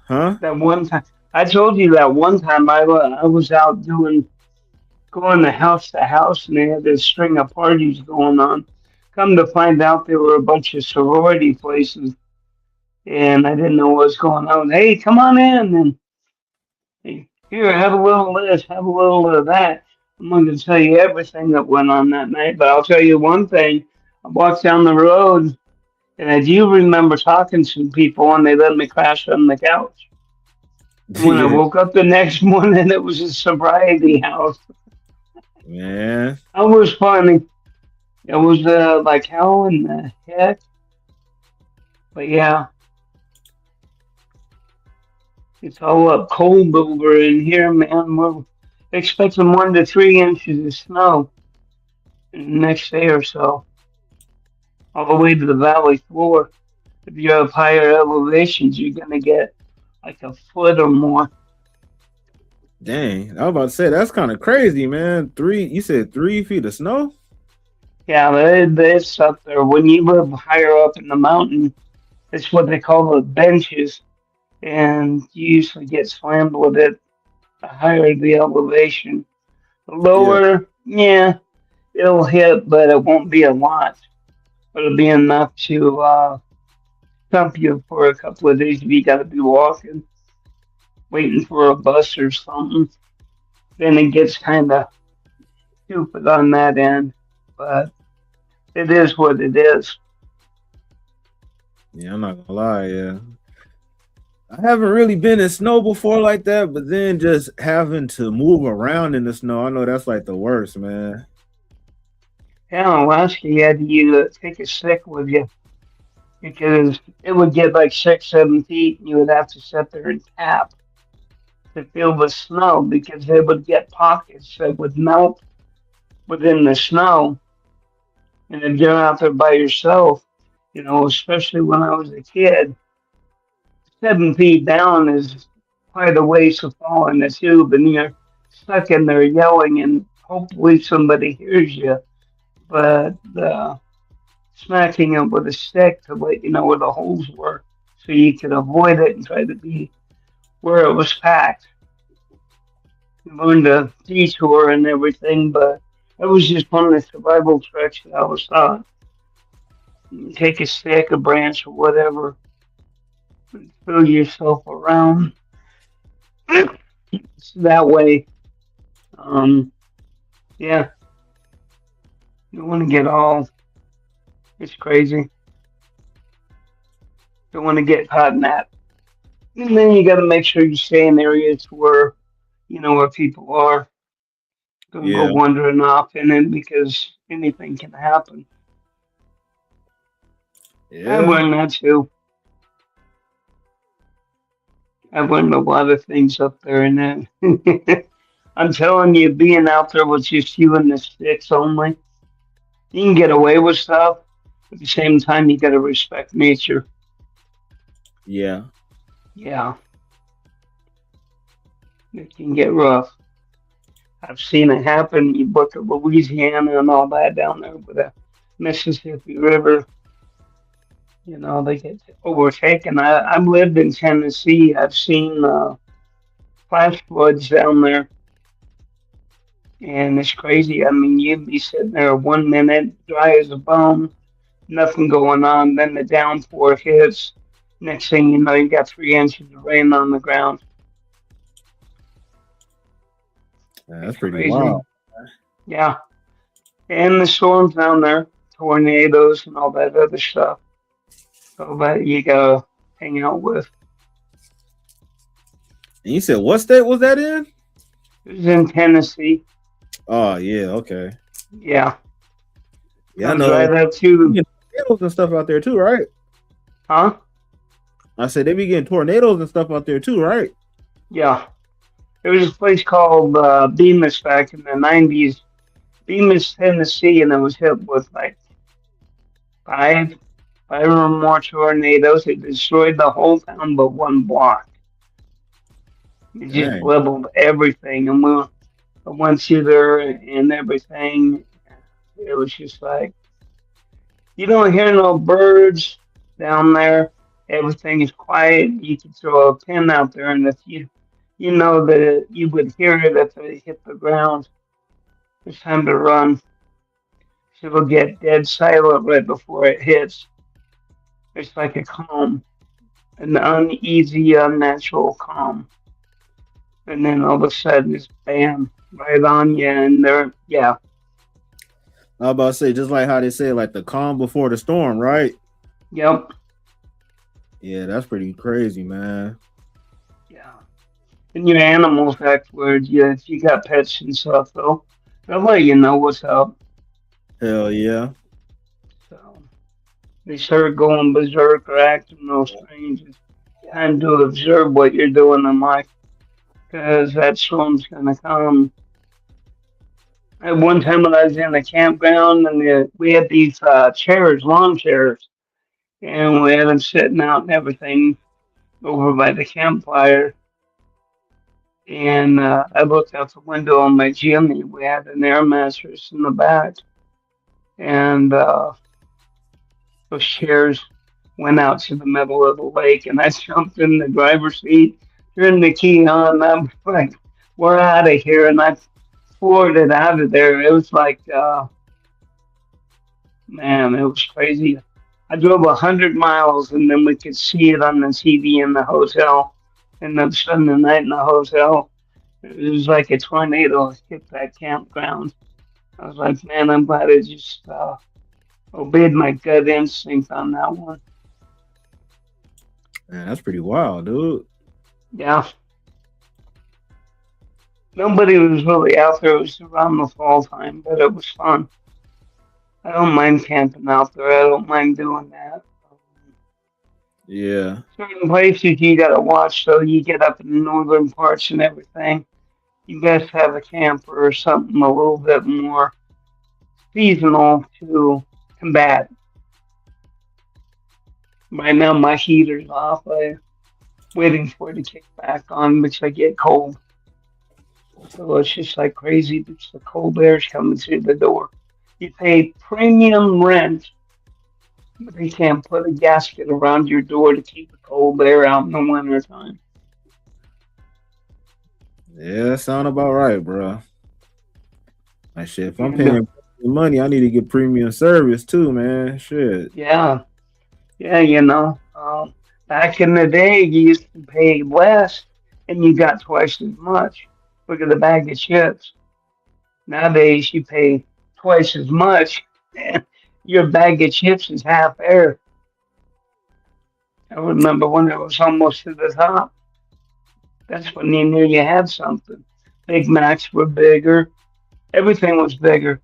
A: huh?
J: that one time. I told you that one time I was out going to house, and they had this string of parties going on. Come to find out, there were a bunch of sorority places, and I didn't know what was going on. Hey, come on in, and hey, here, have a little of this, have a little of that. I'm not going to tell you everything that went on that night, but I'll tell you one thing. I walked down the road, and I do remember talking to some people, and they let me crash on the couch. And when I
A: Yeah,
J: woke up the next morning, it was a sobriety house.
A: man.
J: That was funny. It was like how in the heck? But yeah, it's all up cold over in here, man. We're expecting 1 to 3 inches of snow in the next day or so, all the way to the valley floor. If you have higher elevations, you're gonna get like a foot or more.
A: Dang, I was about to say that's kind of crazy, man. You said 3 feet of snow?
J: Yeah, it's up there. When you live higher up in the mountain, it's what they call the benches, and you usually get slammed with it the higher the elevation. The
A: Yeah,
J: lower, yeah, it'll hit, but it won't be a lot. It'll be enough to stump you for a couple of days if you got to be walking, waiting for a bus or something. Then it gets kind of stupid on that end, but it is what it is.
A: yeah, I'm not gonna lie, yeah. I haven't really been in snow before like that, but then just having to move around in the snow, I know that's like the worst, man.
J: Yeah, in Alaska, you had to take a stick with you because it would get like 6, 7 feet, and you would have to sit there and tap to feel the snow because they would get pockets that would melt within the snow. And if you're out there by yourself, especially when I was a kid, 7 feet down is quite a ways to fall in the tube, and you're stuck in there yelling, and hopefully somebody hears you. But smacking it with a stick to let you know where the holes were, so you could avoid it and try to be where it was packed. You learned a detour and everything, but it was just one of the survival tricks that I was taught. You take a stick, a branch, or whatever, and throw yourself around. So that way, um, yeah, you want to get all, it's crazy. You want to get caught in that. And then you got to make sure you stay in areas where where people are. Don't go
A: Yeah,
J: wandering off in it because anything can happen. I've
A: yeah,
J: learned that too. I've learned a lot of things up there in that. I'm telling you, being out there with just you and the sticks only, you can get away with stuff. At the same time, you got to respect nature.
A: yeah.
J: Yeah, it can get rough. I've seen it happen. You look at Louisiana and all that down there with the Mississippi River. They get overtaken. I've lived in Tennessee. I've seen flash floods down there, and it's crazy. I mean, you'd be sitting there 1 minute, dry as a bone, nothing going on. Then the downpour hits. Next thing you know, you got 3 inches of rain on the ground.
A: Man, that's
J: It's
A: pretty wild.
J: crazy. Yeah. And the storms down there, tornadoes and all that other stuff. So that you gotta hang out with.
A: And you said what state was that in?
J: It was in Tennessee.
A: Oh yeah, okay.
J: Yeah.
A: Yeah, I
J: Comes
A: know.
J: right up
A: You
J: to,
A: get tornadoes and stuff out there too, right?
J: huh?
A: I said they be getting tornadoes and stuff out there too, right?
J: Yeah. There was a place called Bemis back in the 90s. Bemis, Tennessee, and it was hit with like five, five or more tornadoes. It destroyed the whole town but one block. It just
A: Dang.
J: leveled everything. And once you're there and everything, it was just like, you don't hear no birds down there. Everything is quiet. You can throw a pin out there, and if you know that you would hear it if it hit the ground. It's time to run. So it'll get dead silent right before it hits. It's like a calm, an uneasy, unnatural calm. And then all of a sudden it's bam, right on you, and there, yeah,
A: I was about to say, just like how they say, like the calm before the storm, right?
J: yep,
A: Yeah, that's pretty crazy, man.
J: yeah. And your animals act weird. Yeah, if you got pets and stuff, they'll let you know what's up.
A: Hell yeah.
J: So they start going berserk or acting real strange. It's time to observe what you're doing in life because that storm's gonna come. At one time when I was in the campground and we had these chairs, lawn chairs, and we had them sitting out and everything over by the campfire. And I looked out the window on my Jimmy. We had an air mattress in the back, and those chairs went out to the middle of the lake. And I jumped in the driver's seat, turned the key on. I'm like, "We're out of here!" And I floored it out of there. It was like, man, it was crazy. I drove 100 miles, and then we could see it on the TV in the hotel. And then spend the night in the hotel. It was like a tornado hit that campground. I was like, man, I'm glad I just obeyed my gut instinct on that one.
A: Man, that's pretty wild, dude.
J: Yeah, nobody was really out there. It was around the fall time, but it was fun. I don't mind camping out there. I don't mind doing that.
A: Yeah.
J: Certain places you gotta watch, so you get up in the northern parts and everything. You best have a camper or something a little bit more seasonal to combat. Right now, my heater's off. I'm waiting for it to kick back on because I get cold. So it's just like crazy because the cold air's coming through the door. You pay premium rent, but they can't put a gasket around your door to keep the cold air out in the winter time.
A: Yeah, that sound about right, bro. Like shit, if I'm
J: And
A: paying money, I need to get premium service too, man. Shit.
J: yeah, yeah, back in the day, you used to pay less and you got twice as much. Look at the bag of chips. Nowadays, you pay twice as much and your bag of chips is half air. I remember when it was almost to the top. That's when you knew you had something. Big Macs were bigger. Everything was bigger.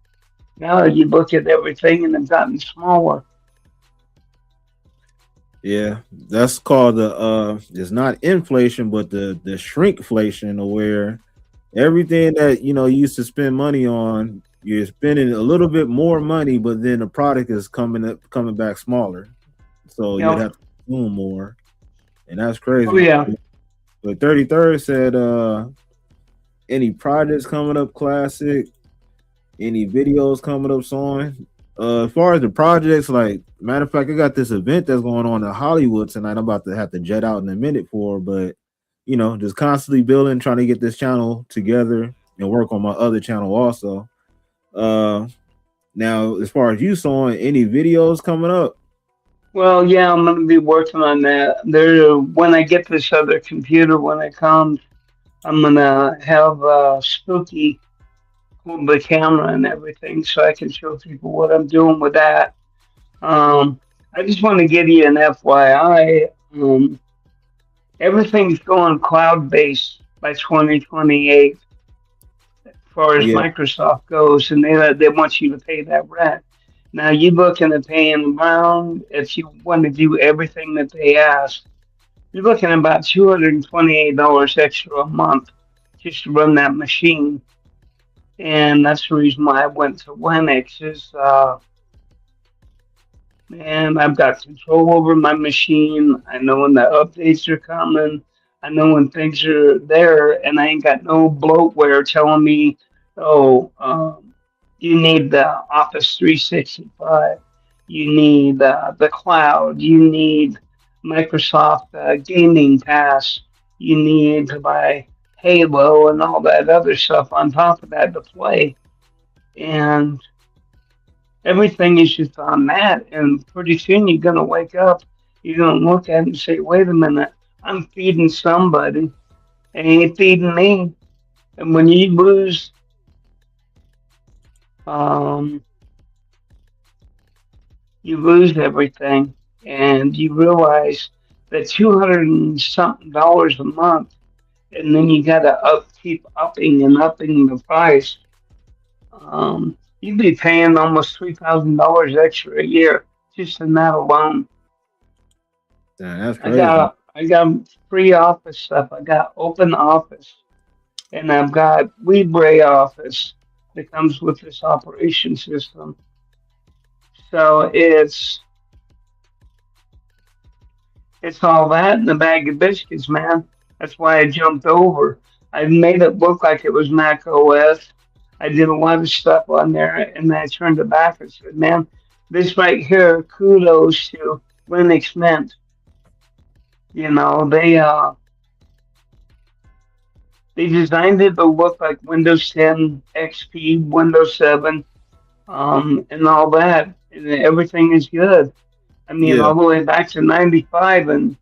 J: Now you look at everything and it's gotten smaller.
A: Yeah, that's called the it's not inflation, but the shrinkflation, where everything that you used to spend money on, you're spending a little bit more money, but then the product is coming back smaller. So
J: You
A: you'd
J: know?
A: have to consume more, and that's
J: Oh
A: crazy.
J: yeah.
A: But 33rd said, any projects coming up, Classic? Any videos coming up soon? As far as the projects, like matter of fact, I got this event that's going on in Hollywood tonight. I'm about to have to jet out in a minute for, but just constantly building, trying to get this channel together and work on my other channel also. Uh, Now as far as you saw, any videos coming up?
J: Well, yeah, I'm gonna be working on that. There, when I get this other computer, when it comes, I'm gonna have Spooky hold the camera and everything, so I can show people what I'm doing with that. I just want to give you an FYI. Everything's going cloud based by 2028, as far as
A: Yeah,
J: Microsoft goes, and they want you to pay that rent. Now you looking at paying around if you want to do everything that they ask. You're looking at about $228 extra a month just to run that machine, and that's the reason why I went to Linux. Man, I've got control over my machine. I know when the updates are coming. I know when things are there, and I ain't got no bloatware telling me, "Oh, you need the Office 365. You need the cloud. You need Microsoft Gaming Pass. You need to buy Halo and all that other stuff on top of that to play." And everything is just on that, and pretty soon you're gonna wake up, you're gonna look at it and say, "Wait a minute, I'm feeding somebody, they ain't feeding me." And when um, you lose everything, and you realize that 200 and something dollars a month, and then you gotta keep upping and upping the price. You'd be paying almost $3,000 extra a year just in that alone.
A: damn, that's
J: I
A: crazy.
J: got free office stuff. I got open office, and I've got Libre office that comes with this operation system. So it's all that in a bag of biscuits, man. That's why I jumped over. I made it look like it was Mac OS. I did a lot of stuff on there, and then I turned it back and said, "Man, this right here, kudos to Linux Mint. You know, they designed it to look like Windows 10, XP, Windows 7, and all that. And everything is good. I mean,
A: Yeah,
J: all the way back to '95, and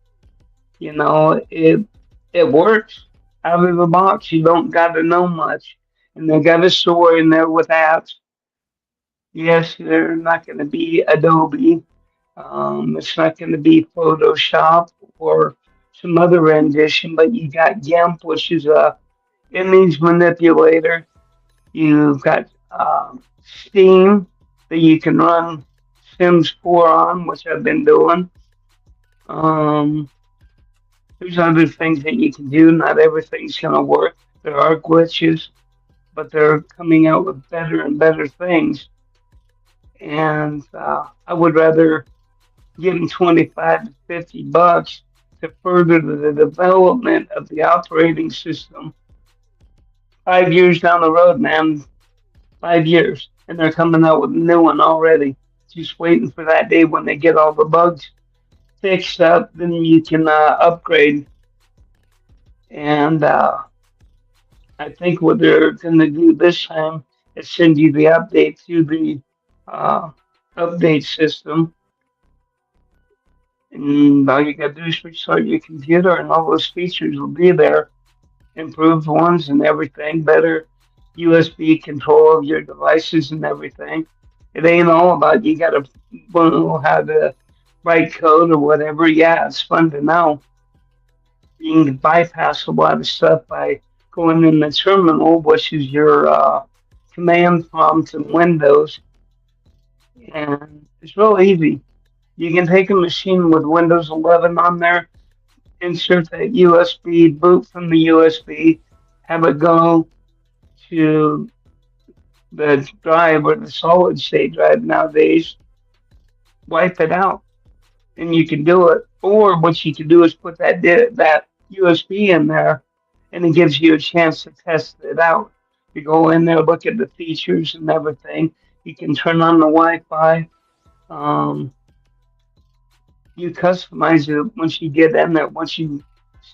J: it works out of the box. You don't got to know much, and they got a store in there with apps. Yes, they're not going to be Adobe. It's not going to be Photoshop or some other rendition, but you got GIMP, which is a image manipulator. You've got Steam that you can run Sims 4 on, which I've been doing. Um, there's other things that you can do. Not everything's going to work. There are glitches, but they're coming out with better and better things. And I would rather give them 25 to 50 bucks to further the development of the operating system. 5 years down the road, man, 5 years, and they're coming out with a new one already. Just waiting for that day when they get all the bugs fixed up, then you can upgrade. And I think what they're going to do this time is send you the update to the uh, update system. And all you got to do is restart your computer, and all those features will be there. Improved ones and everything, better USB control of your devices and everything. It ain't all about you got to know how to write code or whatever, yeah, it's fun to know. You can bypass a lot of stuff by going in the terminal, which is your command prompt in Windows, and it's real easy. You can take a machine with Windows 11 on there, insert that USB, boot from the USB, have it go to the drive or the solid state drive nowadays, wipe it out, and you can do it. Or what you can do is put that USB in there, and it gives you a chance to test it out. You go in there, look at the features and everything. You can turn on the Wi-Fi. Um, you customize it once you get in there. Once you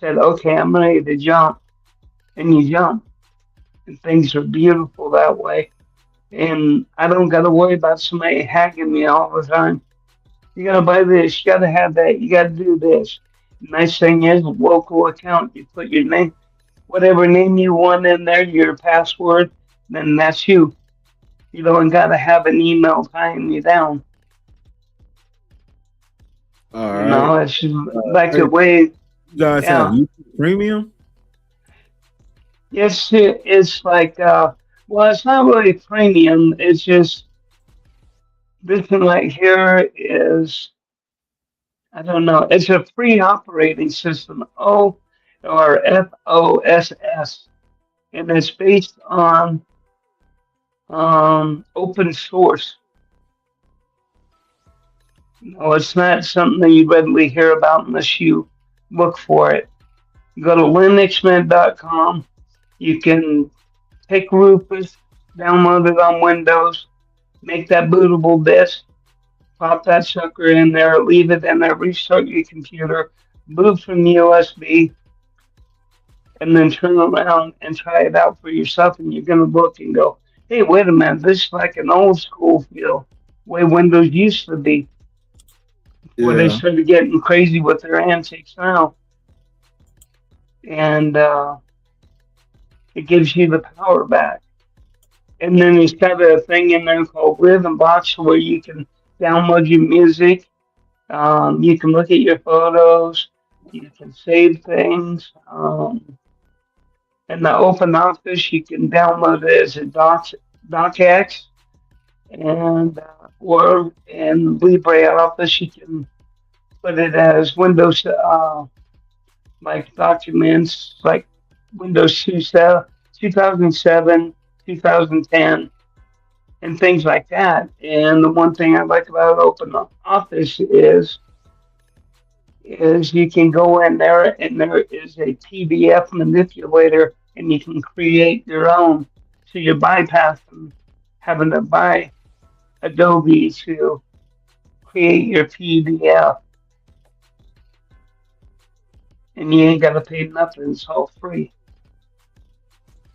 J: said, "Okay, I'm ready to jump," and you jump, and things are beautiful that way. And I don't got to worry about somebody hacking me all the time. You gotta buy this, you gotta have that, you gotta do this. The nice thing is, local account, you put your name, whatever name you want in there, your password, then that's you. You don't gotta have an email tying you down.
A: All
J: You
A: right.
J: know, it's just like
A: Hey,
J: a way,
A: you guys have
J: yeah.
A: YouTube Premium?
J: It's like, well, it's not really premium, it's just, this one right here is, I don't know, it's a free operating system, or FOSS, and it's based on open source. No, it's not something that you readily hear about unless you look for it. You go to linuxmint.com. You can take Rufus, download it on Windows, make that bootable disk, pop that sucker in there, leave it in there, restart your computer, boot from USB, and then turn around and try it out for yourself. And you're going to look and go, hey, wait a minute, this is like an old school feel, way Windows used to be, before they
A: Yeah.
J: started getting crazy with their antics now. And it gives you the power back. And then there's got a thing in there called Rhythm Box where you can download your music. You can look at your photos. You can save things. In the Open Office, you can download it as a docx, and or in LibreOffice, you can put it as Windows, like documents, like Windows 2007, 2010, and things like that. And the one thing I like about Open Office is you can go in there and there is a PDF manipulator and you can create your own. So you bypass them having to buy Adobe to create your PDF, and you ain't got to pay nothing. It's all free.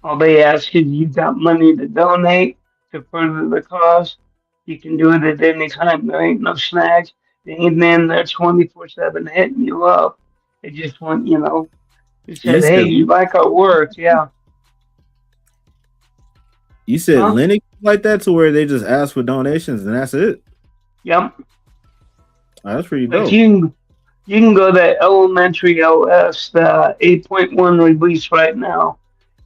J: All they ask is you got money to donate to further the cause. You can do it at any time. There ain't no snags. They ain't in there 24/7 hitting you up. They just want, they
A: You
J: said, hey,
A: said
J: you like our work? Yeah.
A: you said
J: Huh?
A: Linux like that to where they just ask for donations and that's it.
J: Yep.
A: Oh, that's pretty
J: Like
A: dope.
J: you can go to Elementary OS, the 8.1 release right now.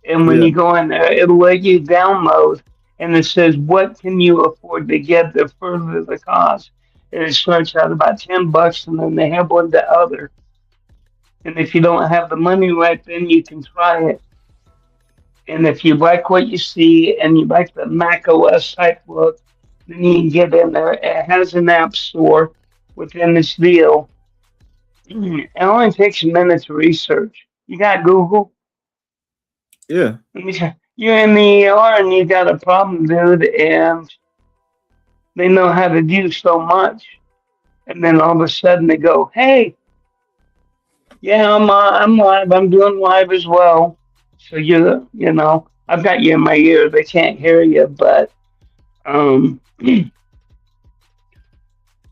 J: And when
A: Yeah.
J: you go in there, it'll let you download, and it says, what can you afford to get to further the cause? And it starts out about $10, and then they have one to other. And if you don't have the money right then, you can try it. And if you like what you see and you like the Mac OS type look, then you can get in there. It has an app store within this deal. It only takes a minute to research. You got Google?
A: Yeah.
J: Let me tell you're in the ER and you got a problem, dude, and they know how to do so much. And then all of a sudden they go, hey, yeah, I'm live. I'm doing live as well. So I've got you in my ear. They can't hear you, but um,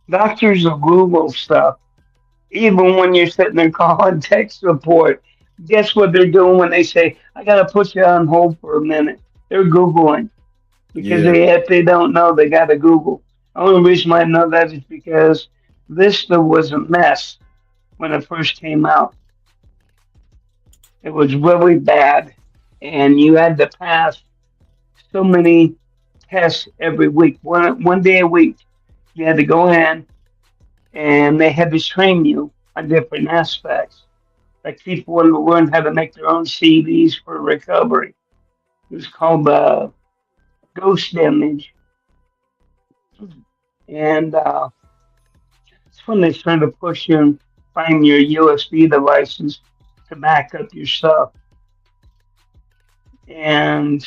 J: doctors will Google stuff. Even when you're sitting there calling tech support, guess what they're doing when they say, I got to put you on hold for a minute? They're Googling. Because
A: Yeah.
J: if they don't know, they got to Google. The only reason I know that is because Vista was a mess when it first came out. It was really bad, and you had to pass so many tests every week, one day a week. You had to go in, and they had to train you on different aspects. Like people wanted to learn how to make their own CDs for recovery. It was called Ghost Image, and it's when they started pushing find your USB devices to back up your stuff. And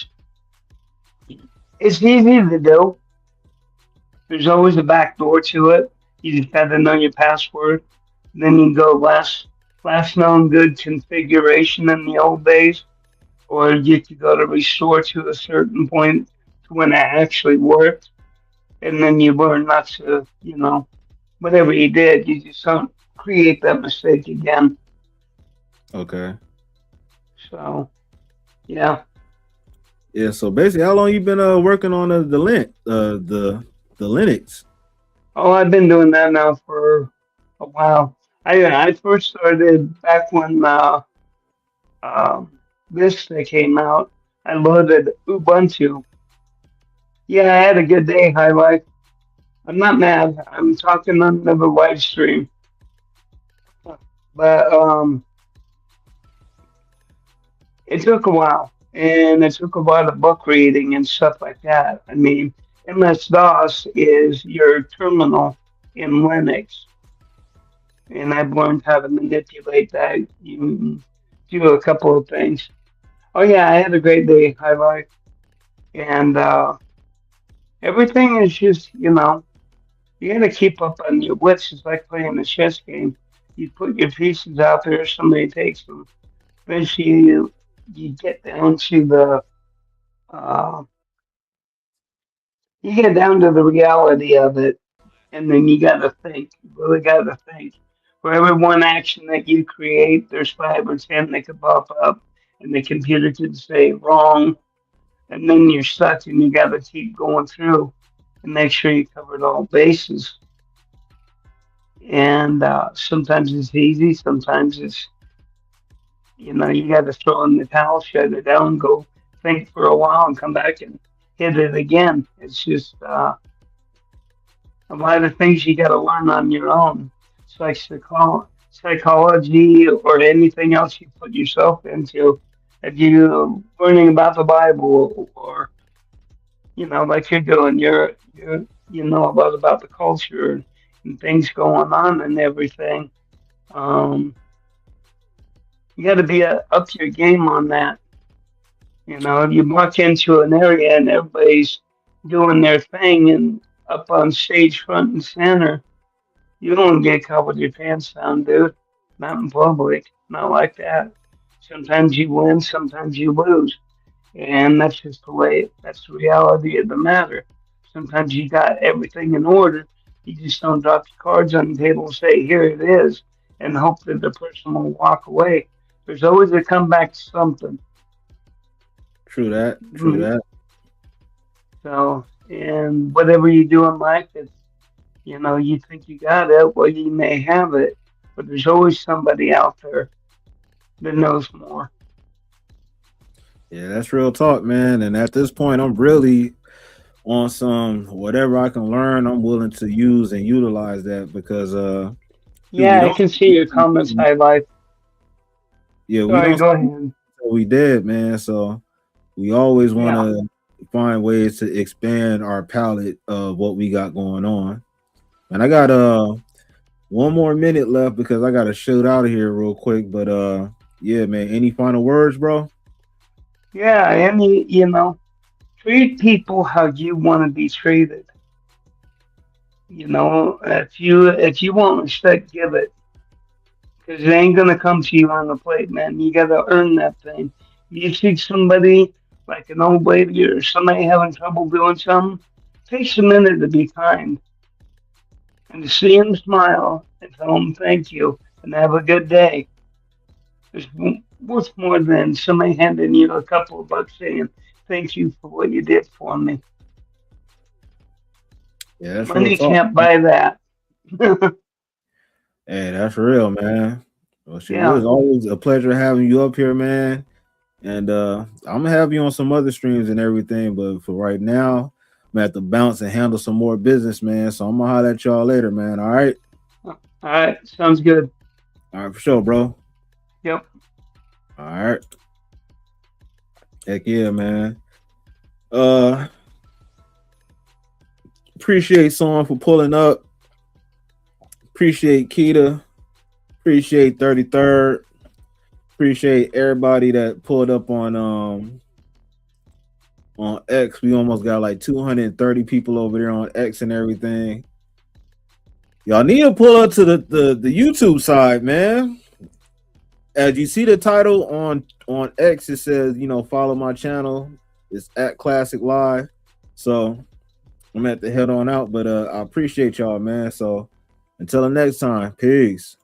J: it's easy to do. There's always a back door to it. You just have to know your password. Then you go last known good configuration in the old days, or you could go to restore to a certain point to when it actually worked. And then you learn not to, whatever you did, you just don't create that mistake again.
A: Okay.
J: So, yeah.
A: Yeah. So basically, how long you been working on the Linux?
J: Oh, I've been doing that now for a while. I first started back when um, this that came out. I loaded Ubuntu. Yeah, I had a good day, High Life. I'm not mad. I'm talking under the live stream, but it took a while, and it took a lot of book reading and stuff like that. I mean, MS DOS is your terminal in Linux, and I've learned how to manipulate that. You do a couple of things. Oh yeah, I had a great day, High Life, and everything is just you got to keep up on your wits. It's like playing a chess game. You put your pieces out there, somebody takes them. Eventually, you get down to uh, the reality of it, and then you got to think. You really got to think. For every one action that you create, there's 5 or 10 that could pop up, and the computer could say wrong, and then you're stuck, and you got to keep going through and make sure you covered all bases. And sometimes it's easy, sometimes it's you got to throw in the towel, shut it down, go think for a while, and come back and hit it again. It's just a lot of things you got to learn on your own. It's like psychology or anything else you put yourself into. If you learning about the Bible or like you're doing, you know a lot about the culture and things going on and everything. Um, you got to be up to your game on that. If you walk into an area and everybody's doing their thing and up on stage front and center, you don't get caught with your pants down, dude. Not in public. Not like that. Sometimes you win, sometimes you lose. And that's just the way, that's the reality of the matter. Sometimes you got everything in order. You just don't drop your cards on the table and say, here it is, and hope that the person will walk away. There's always a comeback to something.
A: True that. True
J: Mhm.
A: that.
J: So, and whatever you do in life, it's, you think you got it, well, you may have it, but there's always somebody out there that knows more.
A: Yeah, that's real talk, man. And at this point, I'm really on some whatever I can learn. I'm willing to use and utilize that because shoot, we
J: Yeah, I
A: don't
J: can see your comments, High Life.
A: yeah, we
J: Sorry,
A: don't
J: go ahead.
A: we did, man. So we always want
J: Yeah.
A: to find ways to expand our palette of what we got going on. And I got one more minute left because I got to shoot out of here real quick. But yeah, man. Any final words, bro?
J: Yeah, and treat people how you want to be treated. If you want respect, give it, because it ain't gonna come to you on the plate, man. You gotta earn that thing. You see somebody like an old lady or somebody having trouble doing something, takes a minute to be kind and to see them smile and tell them thank you and have a good day. It's worth more than somebody handing you a couple of bucks saying thank you for what you did for me.
A: Yeah, that's real
J: Money
A: talk.
J: can't buy that.
A: Hey, that's real, man. Well, shit, it
J: Yeah.
A: was always a pleasure having you up here, man. And I'm gonna have you on some other streams and everything, but for right now, I'm gonna have to bounce and handle some more business, man. So I'm gonna holler at y'all later, man. All right,
J: All right. Sounds good.
A: all right, for sure, bro.
J: Yep.
A: All right, heck yeah, man. Uh, appreciate someone for pulling up. Appreciate Keita. Appreciate 33rd. Appreciate everybody that pulled up on X. We almost got like 230 people over there on X and everything. Y'all need to pull up to the YouTube side, man. As you see the title on X, it says, follow my channel. It's at Klasic Live. So I'm gonna have to head on out, but I appreciate y'all, man. So until the next time, peace.